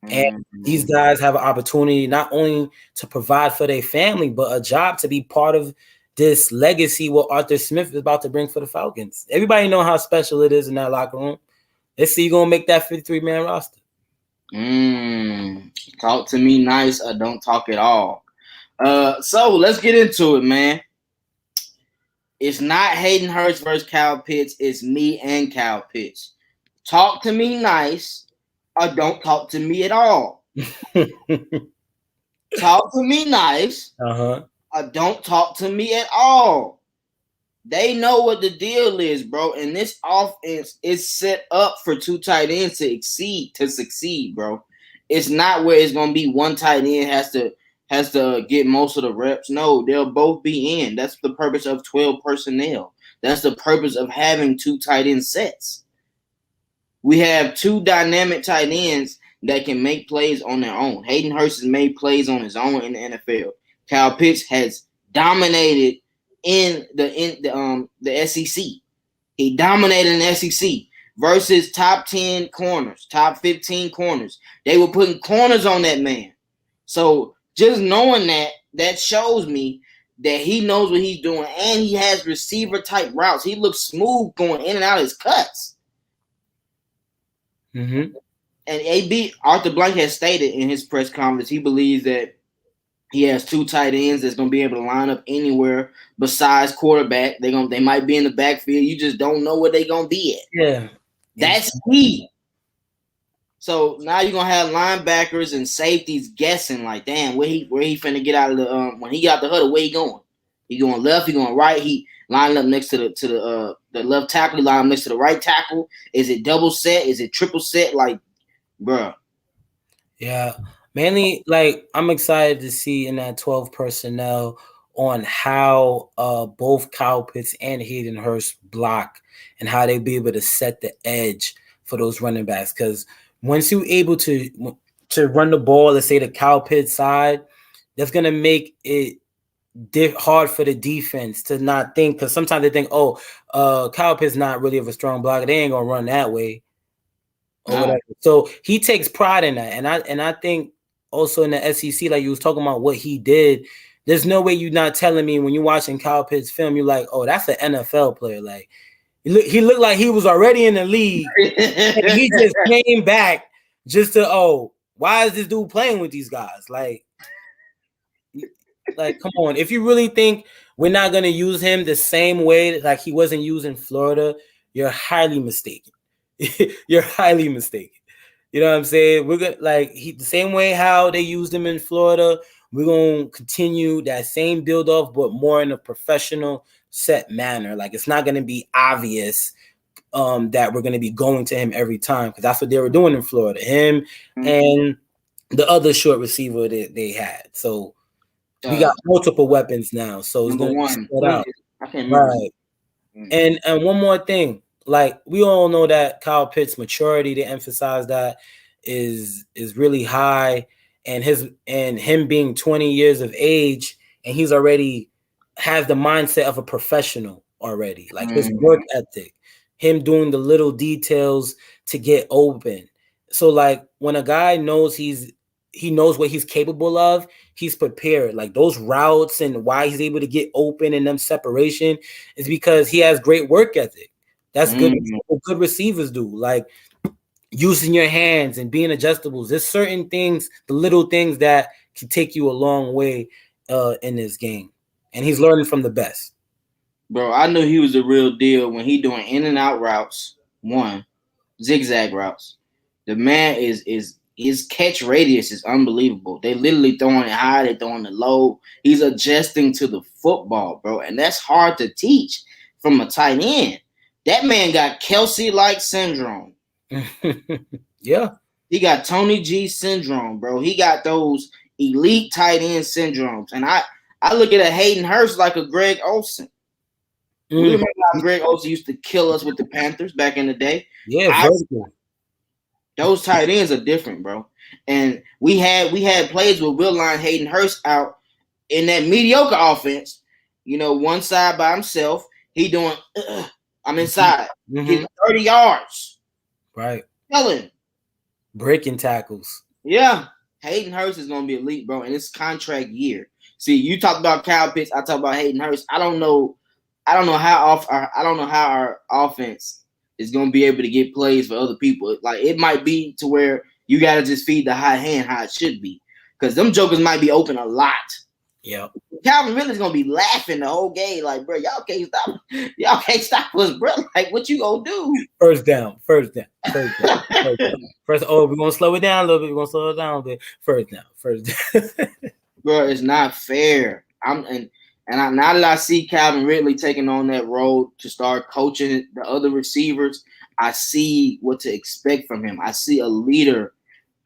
Speaker 2: And these guys have an opportunity not only to provide for their family, but a job to be part of this legacy what Arthur Smith is about to bring for the Falcons. Everybody know how special it is in that locker room. Let's see you gonna make that 53-man roster.
Speaker 1: Talk to me nice or don't talk at all. So let's get into it, man. It's not Hayden Hurst versus Kyle Pitts. It's me and Kyle Pitts. Talk to me nice or don't talk to me at all. Talk to me nice. Don't talk to me at all. They know what the deal is, bro. And this offense is set up for 2 tight ends to succeed, bro. It's not where it's gonna be one tight end has to get most of the reps. No, they'll both be in. That's the purpose of 12 personnel. That's the purpose of having 2 tight end sets. We have 2 dynamic tight ends that can make plays on their own. Hayden Hurst has made plays on his own in the NFL. Kyle Pitts has dominated in the SEC. He dominated in the SEC versus top 10 corners, top 15 corners. They were putting corners on that man. So just knowing that shows me that he knows what he's doing, and he has receiver type routes. He looks smooth going in and out of his cuts.
Speaker 2: Mm-hmm.
Speaker 1: And AB Arthur Blank has stated in his press conference he believes that he has two tight ends that's gonna be able to line up anywhere besides quarterback. They might be in the backfield. You just don't know where they're gonna be at.
Speaker 2: Yeah,
Speaker 1: That's key. So now you're gonna have linebackers and safeties guessing like, damn, where he finna get out of the when he got the huddle, where he going? He going left, he going right, he lining up next to the left tackle, he line up next to the right tackle. Is it double set? Is it triple set? Like, bruh.
Speaker 2: Yeah. Mainly, like, I'm excited to see in that 12 personnel on how both Kyle Pitts and Hayden Hurst block and how they be able to set the edge for those running backs. Because once you're able to run the ball, let's say the Kyle Pitts side, that's gonna make it hard for the defense to not think. Because sometimes they think, oh, Kyle Pitts not really of a strong blocker, they ain't gonna run that way. Or whatever. So he takes pride in that. And I think also in the SEC, like you was talking about what he did, there's no way you're not telling me when you're watching Kyle Pitts film, you're like, oh, that's an NFL player. Like he looked like he was already in the league. And he just came back just to, oh, why is this dude playing with these guys? Like, come on. If you really think we're not gonna use him the same way like he wasn't used in Florida, you're highly mistaken. You're highly mistaken. You know what I'm saying? We're gonna the same way how they used him in Florida. We're gonna continue that same build off, but more in a professional set manner. Like it's not gonna be obvious that we're gonna be going to him every time because that's what they were doing in Florida. Him and the other short receiver that they had. So we got multiple weapons now. So it's gonna be spread out.
Speaker 1: I can't remember.
Speaker 2: Right. And one more thing. Like we all know that Kyle Pitts' maturity, they emphasize that is really high, and him being 20 years of age, and he's already has the mindset of a professional already. Like his work ethic, him doing the little details to get open. So like when a guy knows he knows what he's capable of, he's prepared. Like those routes and why he's able to get open and them separation is because he has great work ethic. That's good. Good receivers do, like using your hands and being adjustables. There's certain things, the little things that can take you a long way in this game, and he's learning from the best.
Speaker 1: Bro, I knew he was the real deal when he doing in and out routes. Zigzag routes. The man is his catch radius is unbelievable. They literally throwing it high, they throwing it low. He's adjusting to the football, bro, and that's hard to teach from a tight end. That man got Kelsey-like syndrome.
Speaker 2: Yeah.
Speaker 1: He got Tony G syndrome, bro. He got those elite tight end syndromes. And I look at a Hayden Hurst like a Greg Olsen. We remember how Greg Olsen used to kill us with the Panthers back in the day?
Speaker 2: Yeah,
Speaker 1: those tight ends are different, bro. And we had plays where we'll line Hayden Hurst out in that mediocre offense. You know, one side by himself. He doing I'm inside. Getting 30 yards.
Speaker 2: Right.
Speaker 1: Killing.
Speaker 2: Breaking tackles.
Speaker 1: Yeah. Hayden Hurst is gonna be elite, bro, and it's contract year. See, you talk about Kyle Pitts, I talk about Hayden Hurst. I don't know how our offense is gonna be able to get plays for other people. Like it might be to where you gotta just feed the high hand how it should be. Because them jokers might be open a lot.
Speaker 2: Yeah.
Speaker 1: Calvin Ridley's gonna be laughing the whole game, like, bro, y'all can't stop us, bro. Like, what you gonna do?
Speaker 2: First down. First, we're gonna slow it down a little bit. We're gonna slow it down a bit. First down.
Speaker 1: Bro, it's not fair. Now that I see Calvin Ridley taking on that role to start coaching the other receivers, I see what to expect from him. I see a leader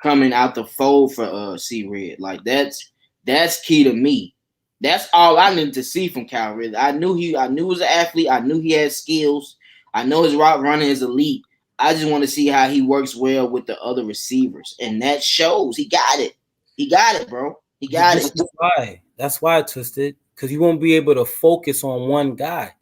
Speaker 1: coming out the fold for C Red. Like that's key to me. That's all I need to see from Calvin Ridley. I knew he was an athlete. I knew he had skills. I know his route running is elite. I just want to see how he works well with the other receivers. And that shows. He got it. He got it, bro. He got it.
Speaker 2: That's why I twisted. Because you won't be able to focus on one guy,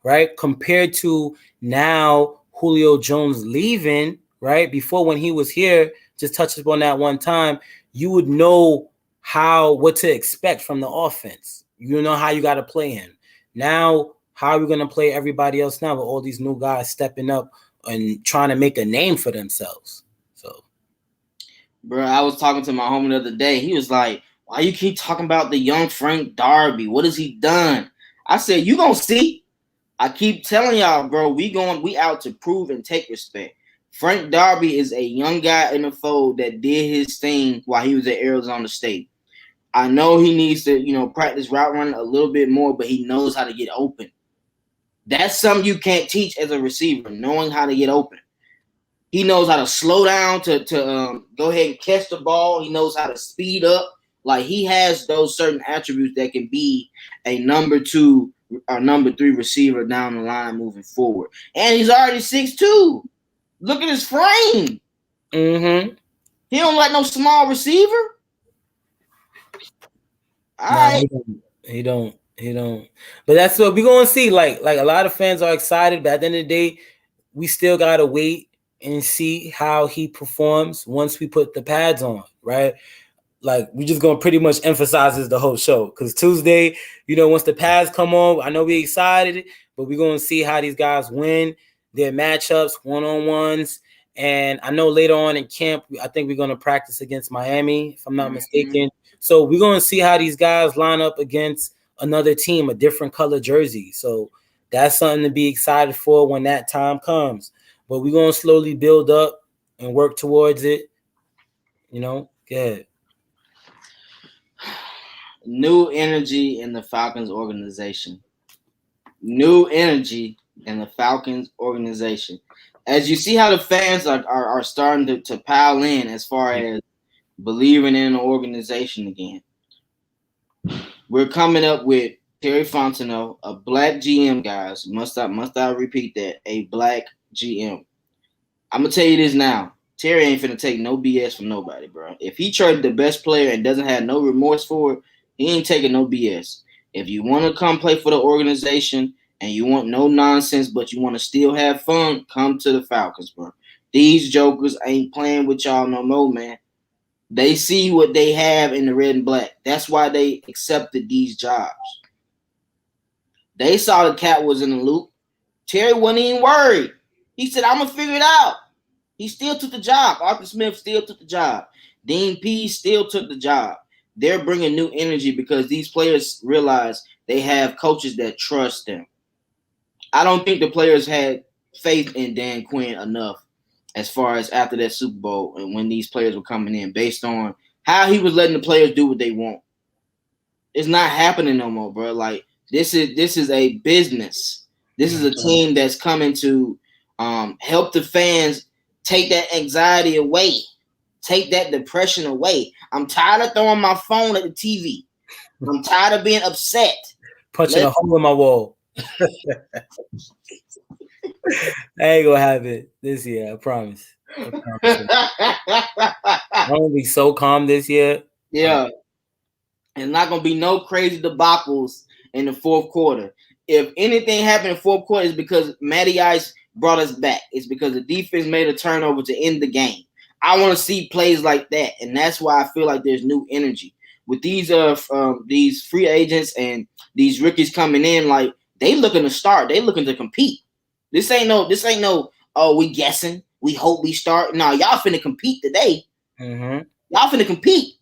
Speaker 2: right? Compared to now Julio Jones leaving, right? Before when he was here, just touches on that one time, you would know what to expect from the offense. You know how you got to play him. Now, how are we going to play everybody else now with all these new guys stepping up and trying to make a name for themselves? So,
Speaker 1: bro, I was talking to my homie the other day. He was like, "Why you keep talking about the young Frank Darby? What has he done?" I said, "You gonna see." I keep telling y'all, bro, we out to prove and take respect. Frank Darby is a young guy in the fold that did his thing while he was at Arizona State. I know he needs to, practice route running a little bit more, but he knows how to get open. That's something you can't teach as a receiver, knowing how to get open. He knows how to slow down to go ahead and catch the ball. He knows how to speed up. Like, he has those certain attributes that can be a number 2 or number 3 receiver down the line moving forward. And he's already 6'2". Look at his frame.
Speaker 2: mm-hmm.
Speaker 1: He don't like no small receiver. All right.
Speaker 2: He don't. But that's what we're gonna see. Like a lot of fans are excited, but at the end of the day, we still gotta wait and see how he performs once we put the pads on, right? Like, we're just gonna pretty much emphasize this the whole show, because Tuesday, once the pads come on, I know we're excited, but we're gonna see how these guys win their matchups, one-on-ones. And I know later on in camp, I think we're gonna practice against Miami, if I'm not mistaken. So we're gonna see how these guys line up against another team, a different color jersey. So that's something to be excited for when that time comes. But we're gonna slowly build up and work towards it. Go ahead.
Speaker 1: New energy in the Falcons organization. New energy in the Falcons organization. As you see how the fans are starting to pile in as far as believing in the organization again. We're coming up with Terry Fontenot, a black GM, guys. Must I repeat that? A black GM. I'm gonna tell you this now. Terry ain't finna take no BS from nobody, bro. If he traded the best player and doesn't have no remorse for it, he ain't taking no BS. If you want to come play for the organization and you want no nonsense, but you want to still have fun, come to the Falcons, bro. These jokers ain't playing with y'all no more, man. They see what they have in the red and black. That's why they accepted these jobs. They saw the cat was in the loop. Terry wasn't even worried. He said, I'm going to figure it out. He still took the job. Arthur Smith still took the job. Dean Pease still took the job. They're bringing new energy because these players realize they have coaches that trust them. I don't think the players had faith in Dan Quinn enough as far as after that Super Bowl and when these players were coming in based on how he was letting the players do what they want. It's not happening no more, bro. Like, this is a business. This is a team that's coming to help the fans take that anxiety away, take that depression away. I'm tired of throwing my phone at the TV. I'm tired of being upset.
Speaker 2: Punching a hole in my wall. I ain't gonna have it this year, I promise. I'm gonna be so calm this year.
Speaker 1: Yeah. It's not gonna be no crazy debacles in the fourth quarter. If anything happened in the fourth quarter, it's because Matty Ice brought us back. It's because the defense made a turnover to end the game. I want to see plays like that, and that's why I feel like there's new energy with these free agents and these rookies coming in. Like, they looking to start, they looking to compete. This ain't no. Oh, we guessing. We hope we start. No, y'all finna compete today.
Speaker 2: Mm-hmm.
Speaker 1: Y'all finna compete.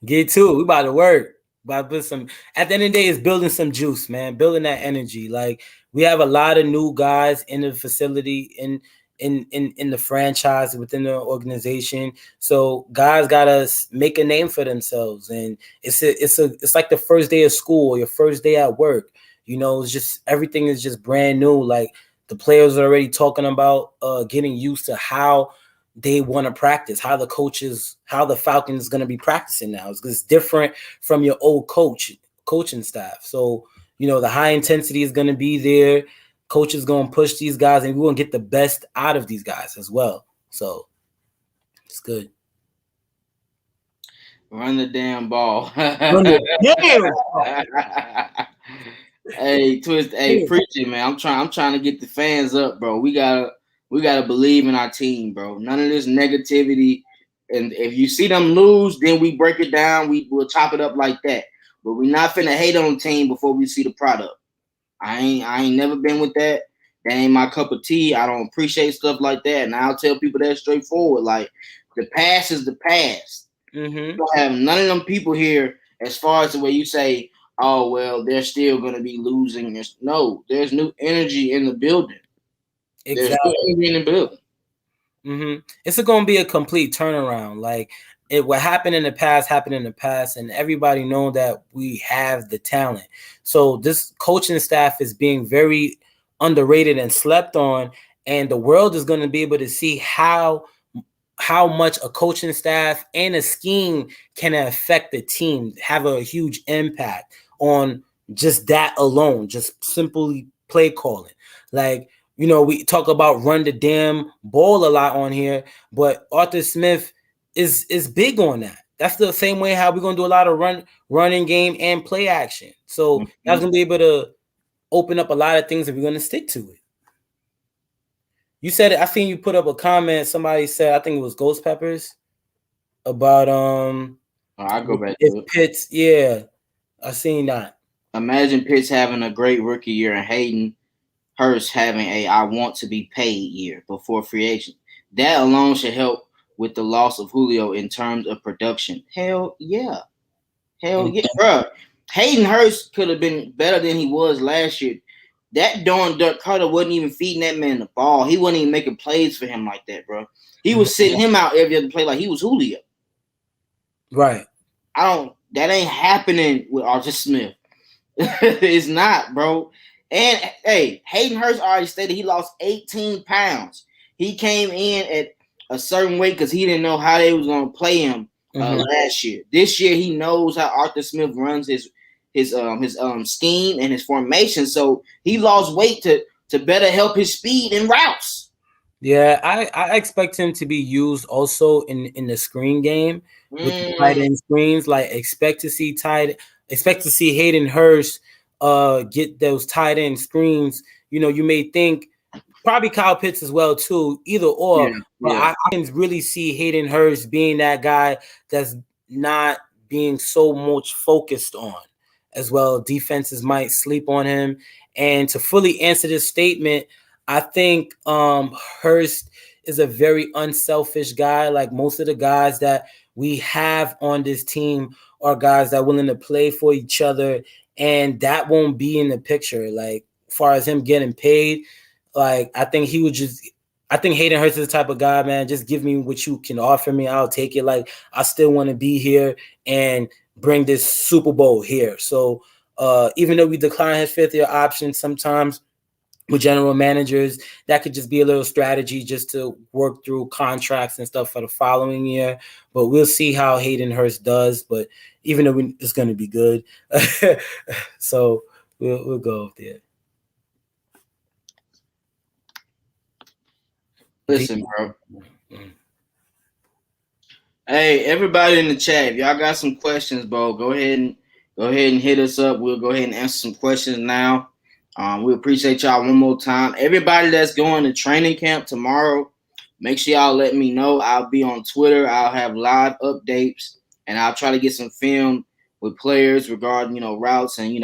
Speaker 2: Get to it. We about to work. About to put some. At the end of the day, it's building some juice, man. Building that energy. Like, we have a lot of new guys in the facility, in the franchise, within the organization. So guys gotta make a name for themselves, and it's like the first day of school or your first day at work. It's just everything is just brand new. Like, the players are already talking about getting used to how they want to practice, how the Falcons is going to be practicing now. It's different from your old coaching staff. So, the high intensity is going to be there. Coach is going to push these guys, and we're going to get the best out of these guys as well. So it's good.
Speaker 1: Run the damn ball.
Speaker 2: Run the damn.
Speaker 1: Hey, Twist. Hey, preach it, man. I'm trying to get the fans up, bro. We gotta believe in our team, bro. None of this negativity. And if you see them lose, then we break it down. We'll chop it up like that. but we're not finna hate on the team before we see the product. I ain't never been with that. That ain't my cup of tea. I don't appreciate stuff like that. And I'll tell people that straightforward. Like, the past is the past. You don't have none of them people here as far as the way you say, oh, well, they're still going to be losing. No, there's new energy in the building.
Speaker 2: Exactly.
Speaker 1: There's new energy in the building.
Speaker 2: It's going to be a complete turnaround. Like, what happened in the past happened in the past, and everybody know that we have the talent. So this coaching staff is being very underrated and slept on, and the world is going to be able to see how much a coaching staff and a scheme can affect the team, have a huge impact on just that alone, just simply play calling. Like, we talk about run the damn ball a lot on here, but Arthur Smith is big on that. That's the same way how we're gonna do a lot of running game and play action. So that's gonna be able to open up a lot of things if we're gonna stick to it. You said it. I seen you put up a comment. Somebody said, I think it was Ghost Peppers, about
Speaker 1: I'll go back to it.
Speaker 2: Pitts. Yeah, I seen that.
Speaker 1: Imagine Pitts having a great rookie year and Hayden Hurst having a I want to be paid year before free agent. That alone should help with the loss of Julio in terms of production. Hell yeah. Bro. Hayden Hurst could have been better than he was last year. That darn Dirk Carter wasn't even feeding that man the ball. He wasn't even making plays for him like that, bro. He was sitting him out every other play like he was Julio.
Speaker 2: Right.
Speaker 1: That ain't happening with Arthur Smith. It's not, bro. And hey, Hayden Hurst already stated he lost 18 pounds. He came in at a certain weight because he didn't know how they was gonna play him last year. This year he knows how Arthur Smith runs his scheme and his formation. So he lost weight to better help his speed and routes.
Speaker 2: Yeah, I expect him to be used also in the screen game with the tight end screens. Like, expect to see Hayden Hurst get those tight end screens. You may think probably Kyle Pitts as well too, either or. But I can really see Hayden Hurst being that guy that's not being so much focused on as well. Defenses might sleep on him. And to fully answer this statement, I think Hurst is a very unselfish guy. Like, most of the guys that we have on this team are guys that are willing to play for each other, and that won't be in the picture. Like, as far as him getting paid, like, I think Hayden Hurst is the type of guy, man, just give me what you can offer me. I'll take it. Like, I still want to be here and bring this Super Bowl here. So even though we decline his fifth-year option sometimes with general managers, that could just be a little strategy just to work through contracts and stuff for the following year. But we'll see how Hayden Hurst does. But even though it's going to be good, so we'll go up there.
Speaker 1: Listen, bro. Hey, everybody in the chat, if y'all got some questions, bro, go ahead and hit us up. We'll go ahead and answer some questions now. We appreciate y'all one more time. Everybody that's going to training camp tomorrow, make sure y'all let me know. I'll be on Twitter. I'll have live updates, and I'll try to get some film with players regarding, routes, and,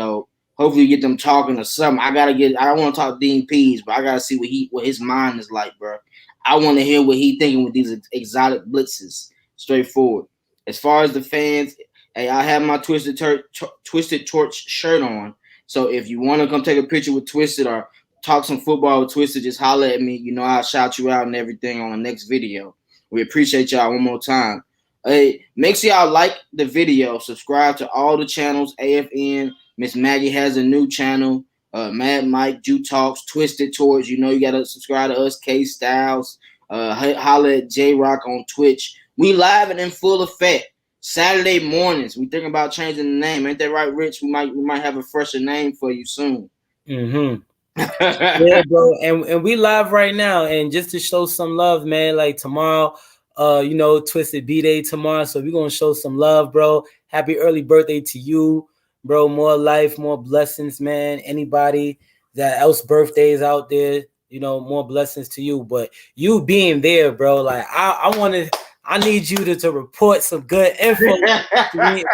Speaker 1: hopefully get them talking or something. I don't want to talk Dean Pease, but I got to see what his mind is like, bro. I want to hear what he thinking with these exotic blitzes. Straightforward. As far as the fans, hey, I have my Twisted Torch shirt on. So if you want to come take a picture with Twisted or talk some football with Twisted, just holler at me. I'll shout you out and everything on the next video. We appreciate y'all one more time. Hey, make sure y'all like the video. Subscribe to all the channels. AFN. Miss Maggie has a new channel. Mad Mike, Jew Talks, Twisted Torch. You got to subscribe to us. K Styles. Holler at J Rock on Twitch. We live and in full effect. Saturday mornings. We thinking about changing the name. Ain't that right, Rich? We might have a fresher name for you soon.
Speaker 2: Yeah, bro. And we live right now. And just to show some love, man, like tomorrow, Twisted B-Day tomorrow. So we're going to show some love, bro. Happy early birthday to you, bro. More life, more blessings, man. Anybody that else birthdays out there, more blessings to you. But you being there, bro, like I I need you to report some good info when you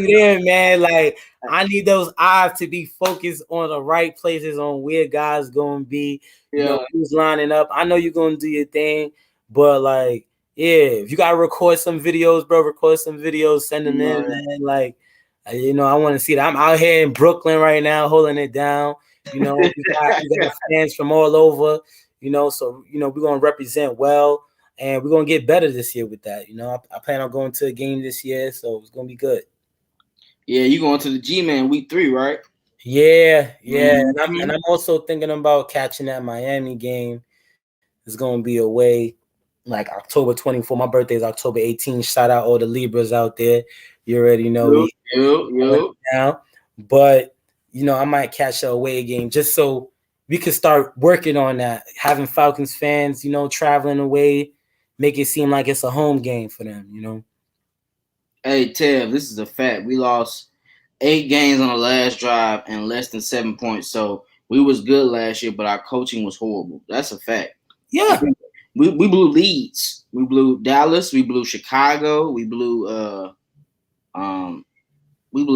Speaker 2: there, man. Like, I need those eyes to be focused on the right places, on where guys gonna be, who's lining up. I know you're gonna do your thing, but like, yeah, if you gotta record some videos, bro, send them in, man. Like, I want to see that. I'm out here in Brooklyn right now, holding it down. We got fans from all over, so we're gonna represent well. And we're gonna get better this year with that. I plan on going to a game this year, so it's gonna be good.
Speaker 1: Yeah, you going to the G-Man week 3, right?
Speaker 2: Yeah. Mm-hmm. And I'm also thinking about catching that Miami game. It's gonna be away like October 24. My birthday is October 18. Shout out all the Libras out there. You already know now. But I might catch a away game just so we could start working on that. Having Falcons fans, traveling away, make it seem like it's a home game for them.
Speaker 1: Hey, Tev, this is a fact. We lost 8 games on the last drive and less than 7 points. So we was good last year, but our coaching was horrible. That's a fact.
Speaker 2: Yeah.
Speaker 1: We blew leads. We blew Dallas. We blew Chicago. We blew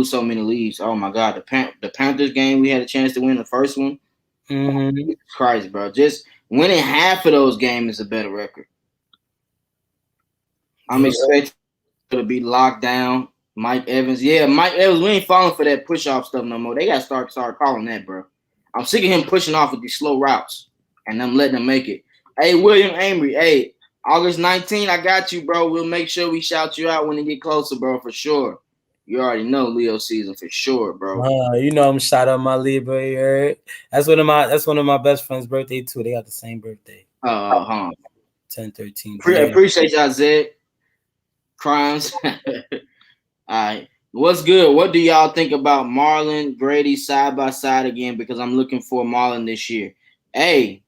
Speaker 1: so many leads. Oh my God, the Panthers game we had a chance to win the first one.
Speaker 2: Mm-hmm.
Speaker 1: Christ, bro, just winning half of those games is a better record. I'm expecting to be locked down. Mike Evans, we ain't falling for that push off stuff no more. They got to start calling that, bro. I'm sick of him pushing off with these slow routes and them letting them make it. Hey, William Amory, hey, August 19th, I got you, bro. We'll make sure we shout you out when it get closer, bro, for sure. You already know Leo season for sure, bro.
Speaker 2: I'm shout out my Libra here. That's one of my best friends' birthday too. They got the same birthday. 10/13.
Speaker 1: Appreciate y'all, Zed. Crimes. All right. What's good? What do y'all think about Marlon, Grady side by side again? Because I'm looking for Marlon this year. Hey,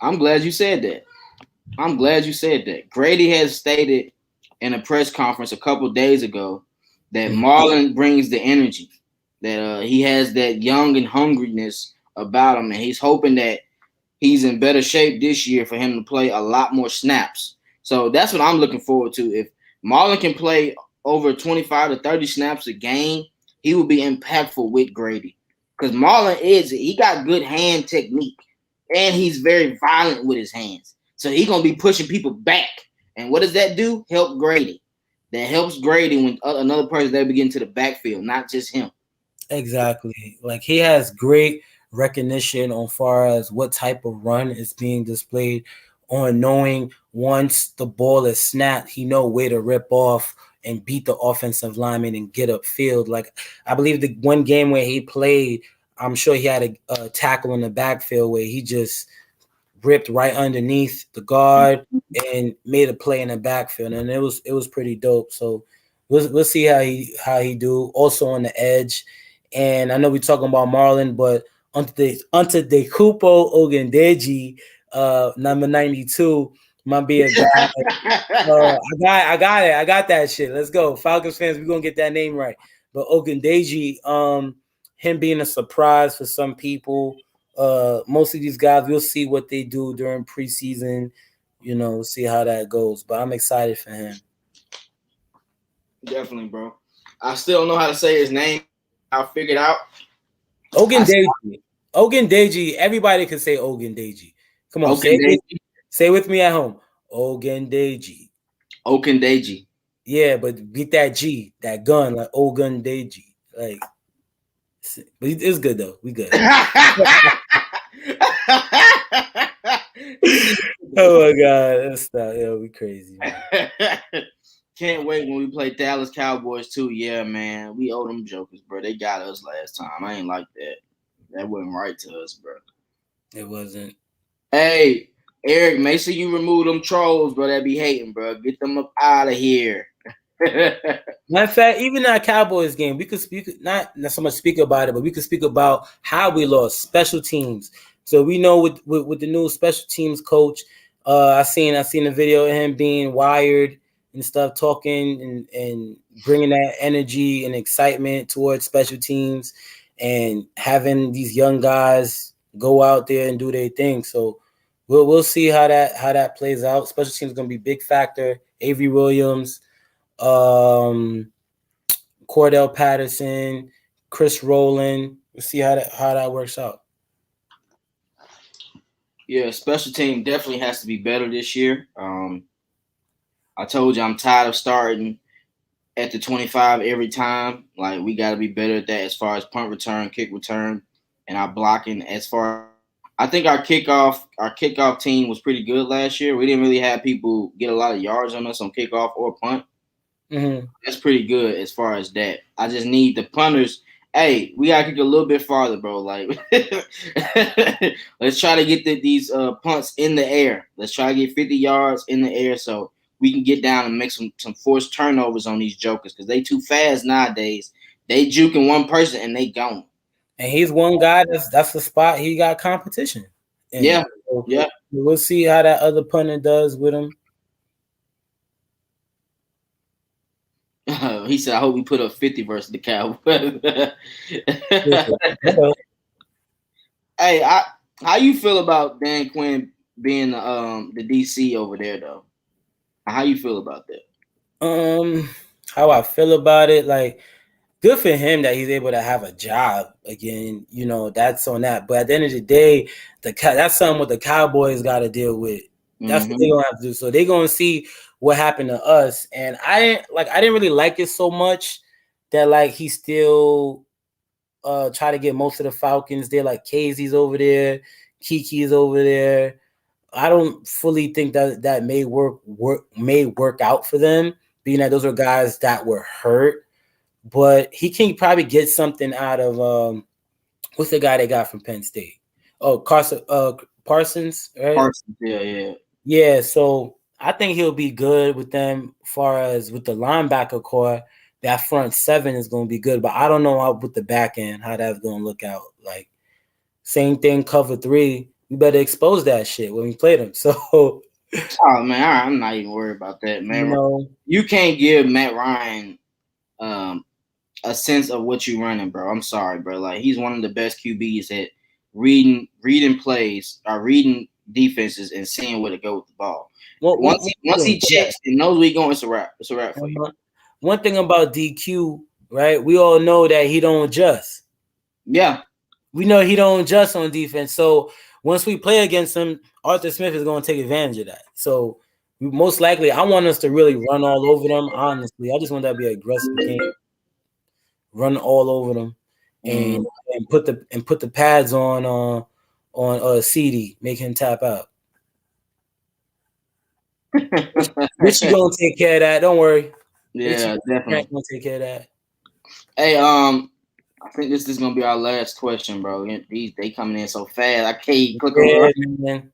Speaker 1: I'm glad you said that. Grady has stated in a press conference a couple days ago that Marlon brings the energy, that he has that young and hungriness about him, and he's hoping that he's in better shape this year for him to play a lot more snaps. So that's what I'm looking forward to. If Marlon can play over 25 to 30 snaps a game, he will be impactful with Grady. Because Marlon he got good hand technique, and he's very violent with his hands. So he's going to be pushing people back. And what does that do? Help Grady. That helps Grady when another person they begin to the backfield, not just him.
Speaker 2: Exactly. Like, he has great recognition on far as what type of run is being displayed, on knowing once the ball is snapped, he know where to rip off and beat the offensive lineman and get upfield. Like, I believe the one game where he played, I'm sure he had a tackle in the backfield where he just ripped right underneath the guard and made a play in the backfield, and it was pretty dope. So we'll see how he do. Also on the edge, and I know we're talking about Marlon, but Untitled Ogundeji, number 92, might be a guy. I got that shit. Let's go, Falcons fans. We're gonna get that name right. But Ogundeji, him being a surprise for some people. Most of these guys, we'll see what they do during preseason. See how that goes. But I'm excited for him.
Speaker 1: Definitely, bro. I still don't know how to say his name. I'll figure it out.
Speaker 2: Ogundeji. Everybody can say Ogundeji. Come on, say with me at home. Ogundeji. Yeah, but get that G, that gun, like Ogundeji. Like, but it's good though. We good. Oh my God, that's not. We crazy, man.
Speaker 1: Can't wait when we play Dallas Cowboys too. Yeah, man, we owe them jokers, bro. They got us last time. I ain't like that. That wasn't right to us, bro.
Speaker 2: It wasn't. Hey,
Speaker 1: Eric, make sure you remove them trolls, bro. That be hating, bro. Get them up out of here.
Speaker 2: Matter of fact, even that Cowboys game, we could not so much speak about it, but we could speak about how we lost, special teams. So we know with the new special teams coach, I seen a video of him being wired and stuff, talking and bringing that energy and excitement towards special teams, and having these young guys go out there and do their thing. So we'll see how that plays out. Special teams is gonna be a big factor Avery Williams, um, Cordell Patterson, Chris Rowland. We'll see how that works out.
Speaker 1: Yeah, special team definitely has to be better this year. I told you I'm tired of starting at the 25 every time. Like we got to be better at that as far as punt return, kick return, and our blocking. As far I think our kickoff team was pretty good last year. We didn't really have people get a lot of yards on us on kickoff or punt.
Speaker 2: Mm-hmm.
Speaker 1: That's pretty good as far as that. I just need the punters. Hey, we gotta kick a little bit farther, bro. Like, let's try to get these punts in the air. Let's try to get 50 yards in the air so we can get down and make some forced turnovers on these jokers because they too fast nowadays. They juking one person and they gone.
Speaker 2: And he's one guy that's the spot he got competition. And
Speaker 1: Yeah,
Speaker 2: so
Speaker 1: yeah.
Speaker 2: we'll see how that other punter does with him.
Speaker 1: He said, "I hope we put up 50 versus the Cowboys."
Speaker 2: Yeah.
Speaker 1: Hey, how you feel about Dan Quinn being the DC over there though? How you feel about that?
Speaker 2: How I feel about it, like good for him that he's able to have a job again. That's on that. But at the end of the day, that's something what the Cowboys got to deal with. That's what they're gonna have to do. So they're gonna see what happened to us. And I didn't really like it so much that like he still try to get most of the Falcons. They're like Casey's over there, Kiki's over there. I don't fully think that may work out for them, being that those are guys that were hurt. But he can probably get something out of what's the guy they got from Penn State? Oh, Parsons, right?
Speaker 1: Parsons, yeah.
Speaker 2: Yeah, so I think he'll be good with them as far as with the linebacker core. That front seven is going to be good, but I don't know how with the back end how that's going to look out. Like same thing, cover three. We better expose that shit when we play them. So,
Speaker 1: Oh man, I'm not even worried about that, man. You can't give Matt Ryan a sense of what you're running, bro. I'm sorry, bro. Like he's one of the best QBs at reading plays or reading defenses and seeing where to go with the ball. Once he checks and knows where he's going, it's a wrap. It's a wrap for you.
Speaker 2: One thing about DQ, right? We all know that he don't adjust.
Speaker 1: Yeah.
Speaker 2: We know he don't adjust on defense. So once we play against him, Arthur Smith is going to take advantage of that. So most likely, I want us to really run all over them. Honestly, I just want that to be an aggressive game. Run all over them, and put the pads on CD, make him tap out. Richie gonna take care of that. Don't worry.
Speaker 1: Yeah, definitely
Speaker 2: gonna take care of that.
Speaker 1: Hey, I think this is gonna be our last question, bro. They coming in so fast. I can't click on
Speaker 2: man.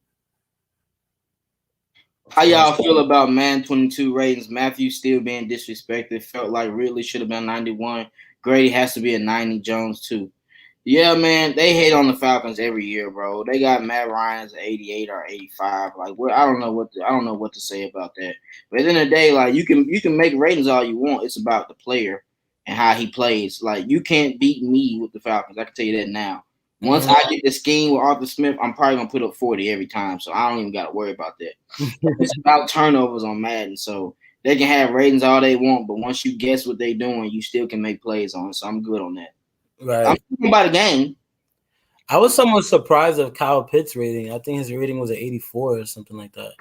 Speaker 1: How y'all feel about Man 22 ratings? Matthew still being disrespected. Felt like Ridley should have been 91. Grady has to be a 90. Jones too. Yeah, man, they hate on the Falcons every year, bro. They got Matt Ryan's 88 or 85. Like, I don't know what to say about that. But at the end of the day, like you can make ratings all you want. It's about the player and how he plays. Like you can't beat me with the Falcons. I can tell you that now. Once I get the scheme with Arthur Smith, I'm probably gonna put up 40 every time. So I don't even gotta worry about that. It's about turnovers on Madden. So they can have ratings all they want, but once you guess what they're doing, you still can make plays on it. So I'm good on that.
Speaker 2: Right.
Speaker 1: I'm talking about a game.
Speaker 2: I was somewhat surprised of Kyle Pitts' rating. I think his rating was an 84 or something like that.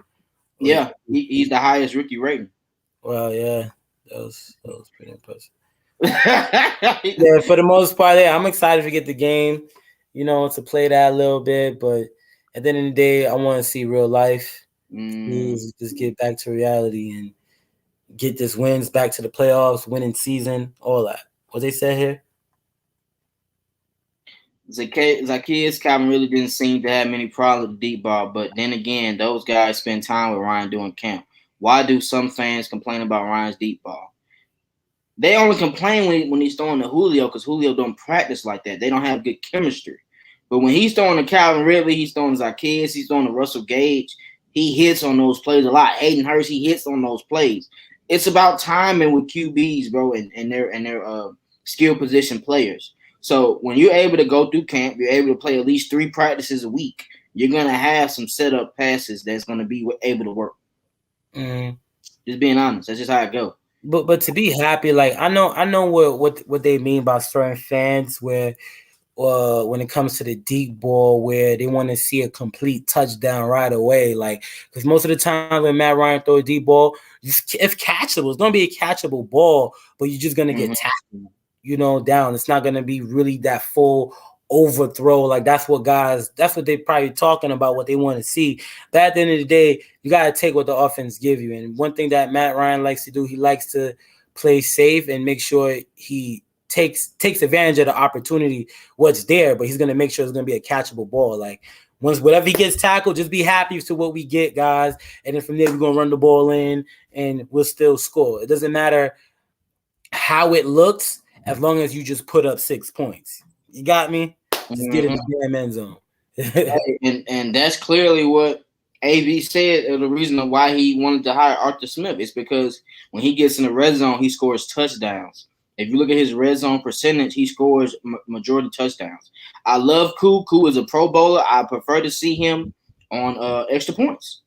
Speaker 1: Yeah, he's the highest rookie rating.
Speaker 2: Well, yeah, that was pretty impressive. Yeah, for the most part, yeah, I'm excited to get the game, to play that a little bit. But at the end of the day, I want to see real life. Please just get back to reality and get this wins back to the playoffs, winning season, all that. What they said here?
Speaker 1: Zacchaeus Calvin really didn't seem to have many problems with deep ball, but then again, those guys spend time with Ryan doing camp. Why do some fans complain about Ryan's deep ball? They only complain when he's throwing to Julio because Julio don't practice like that. They don't have good chemistry. But when he's throwing to Calvin Ridley, he's throwing to Zacchaeus, he's throwing to Russell Gage, he hits on those plays a lot. Hayden Hurst, he hits on those plays. It's about timing with QBs, bro, and their skill position players. So when you're able to go through camp, you're able to play at least 3 practices a week. You're gonna have some setup passes that's gonna be able to work. Just Just being honest. That's just how it go.
Speaker 2: But to be happy, like I know what they mean by certain fans where when it comes to the deep ball where they want to see a complete touchdown right away. Like, because most of the time when Matt Ryan throw a deep ball, it's catchable. It's gonna be a catchable ball, but you're just gonna get tackled, down. It's not gonna be really that full overthrow. Like that's what they probably talking about, what they want to see. But at the end of the day, you gotta take what the offense give you. And one thing that Matt Ryan likes to do, he likes to play safe and make sure he takes advantage of the opportunity what's there, but he's gonna make sure it's gonna be a catchable ball. Like once whatever he gets tackled, just be happy to what we get, guys. And then from there we're gonna run the ball in and we'll still score. It doesn't matter how it looks as long as you just put up 6 points. You got me? Just get in the damn end zone.
Speaker 1: and that's clearly what AB said. The reason why he wanted to hire Arthur Smith is because when he gets in the red zone, he scores touchdowns. If you look at his red zone percentage, he scores majority touchdowns. I love Koo. Koo is a Pro Bowler. I prefer to see him on extra points.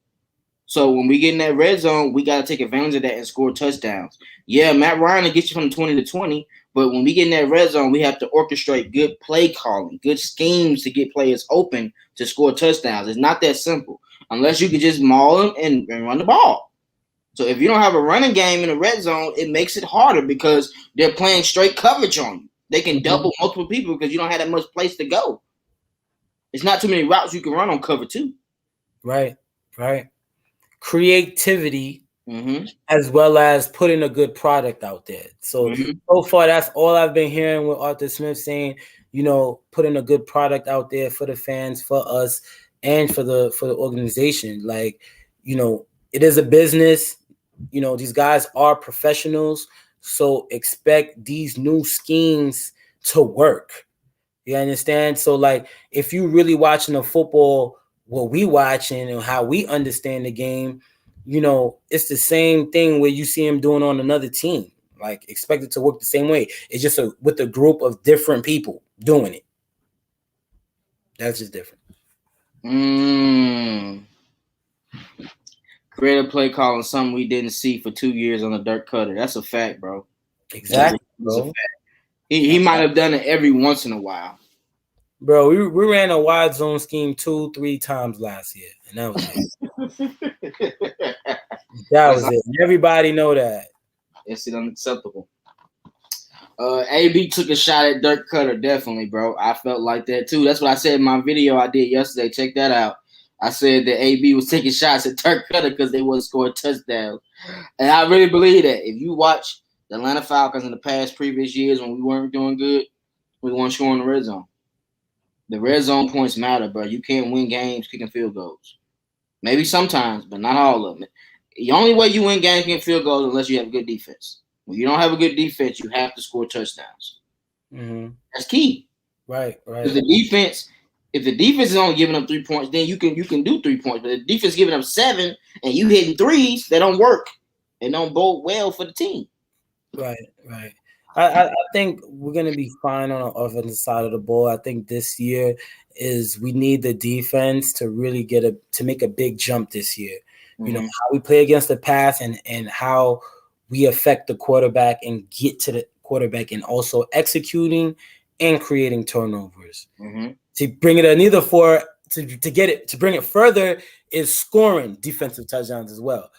Speaker 1: So when we get in that red zone, we got to take advantage of that and score touchdowns. Yeah, Matt Ryan will get you from 20 to 20, but when we get in that red zone, we have to orchestrate good play calling, good schemes to get players open to score touchdowns. It's not that simple unless you can just maul them and run the ball. So if you don't have a running game in the red zone, it makes it harder because they're playing straight coverage on you. They can double multiple people because you don't have that much place to go. It's not too many routes you can run on cover two.
Speaker 2: Right. Creativity as well as putting a good product out there. So far, that's all I've been hearing with Arthur Smith saying, putting a good product out there for the fans, for us, and for the organization. Like, it is a business. These guys are professionals, so expect these new schemes to work. You understand? So, like, if you really watching the football, what we watching and how we understand the game, it's the same thing where you see him doing on another team. Like, expect it to work the same way. It's just with a group of different people doing it. That's just different.
Speaker 1: Creative play calling, something we didn't see for 2 years on the Dirk Cutter. That's a fact, bro.
Speaker 2: Exactly,
Speaker 1: bro. A fact. He might have done it every once in a while.
Speaker 2: Bro, we ran a wide zone scheme 2-3 times last year, and that was it. That was it. Everybody know that.
Speaker 1: It's unacceptable. AB took a shot at Dirk Cutter, definitely, bro. I felt like that too. That's what I said in my video I did yesterday. Check that out. I said that AB was taking shots at Dirk Cutter because they wasn't scoring touchdowns. And I really believe that. If you watch the Atlanta Falcons in the previous years when we weren't doing good, we weren't scoring the red zone. The red zone points matter, bro. You can't win games kicking field goals. Maybe sometimes, but not all of them. The only way you win games kicking field goals is unless you have good defense. When you don't have a good defense, you have to score touchdowns. That's key.
Speaker 2: Right.
Speaker 1: If the defense is only giving up 3 points, then you can do 3 points. But if the defense is giving up 7 and you hitting threes, that don't work. It don't bode well for the team.
Speaker 2: Right. I think we're gonna be fine on the offensive side of the ball. I think this year we need the defense to really make a big jump this year. How we play against the pass and how we affect the quarterback and get to the quarterback and also executing and creating turnovers. To bring it another to bring it further is scoring defensive touchdowns as well.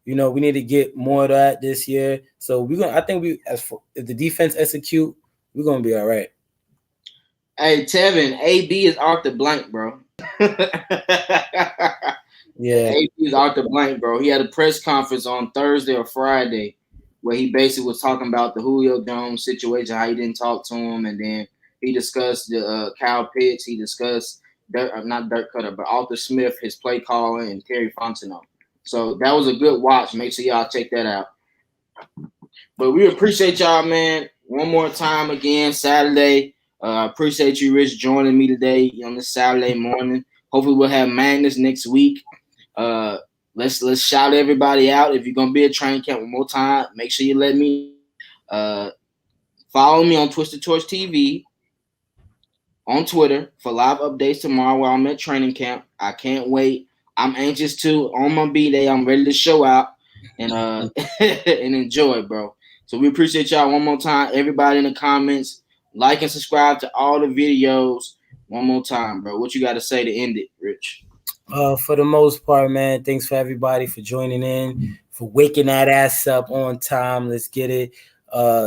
Speaker 2: We need to get more of that this year. So if the defense execute, we're gonna be all right.
Speaker 1: Hey Tevin, AB is Arthur Blank, bro.
Speaker 2: Yeah,
Speaker 1: AB is Arthur Blank, bro. He had a press conference on Thursday or Friday where he basically was talking about the Julio Jones situation, how he didn't talk to him, and then he discussed the Kyle Pitts. He discussed not Dirk Cutter, but Arthur Smith, his play calling, and Terry Fontenot. So that was a good watch. Make sure y'all check that out. But we appreciate y'all, man. One more time again, Saturday. Appreciate you, Rich, joining me today on this Saturday morning. Hopefully we'll have Magnus next week. Let's shout everybody out. If you're gonna be at training camp one more time, make sure you let me follow me on Twisted Torch TV on Twitter for live updates tomorrow while I'm at training camp. I can't wait. I'm anxious to on my B-Day. I'm ready to show out. and and enjoy, bro. So we appreciate y'all one more time. Everybody in the comments, like and subscribe to all the videos one more time, bro. What you got to say to end it, Rich?
Speaker 2: For the most part, man, thanks for everybody for joining in, for waking that ass up on time. Let's get it.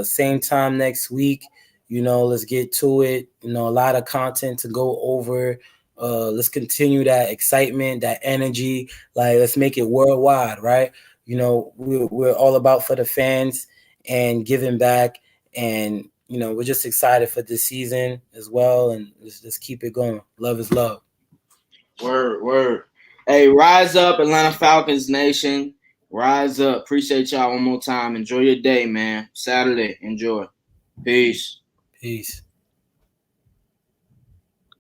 Speaker 2: Same time next week. Let's get to it. A lot of content to go over. Let's continue that excitement, that energy. Like, let's make it worldwide, right? We're all about for the fans and giving back. And, we're just excited for this season as well. And let's keep it going. Love is love.
Speaker 1: Word. Hey, rise up, Atlanta Falcons Nation. Rise up. Appreciate y'all one more time. Enjoy your day, man. Saturday. Enjoy. Peace.
Speaker 2: Peace.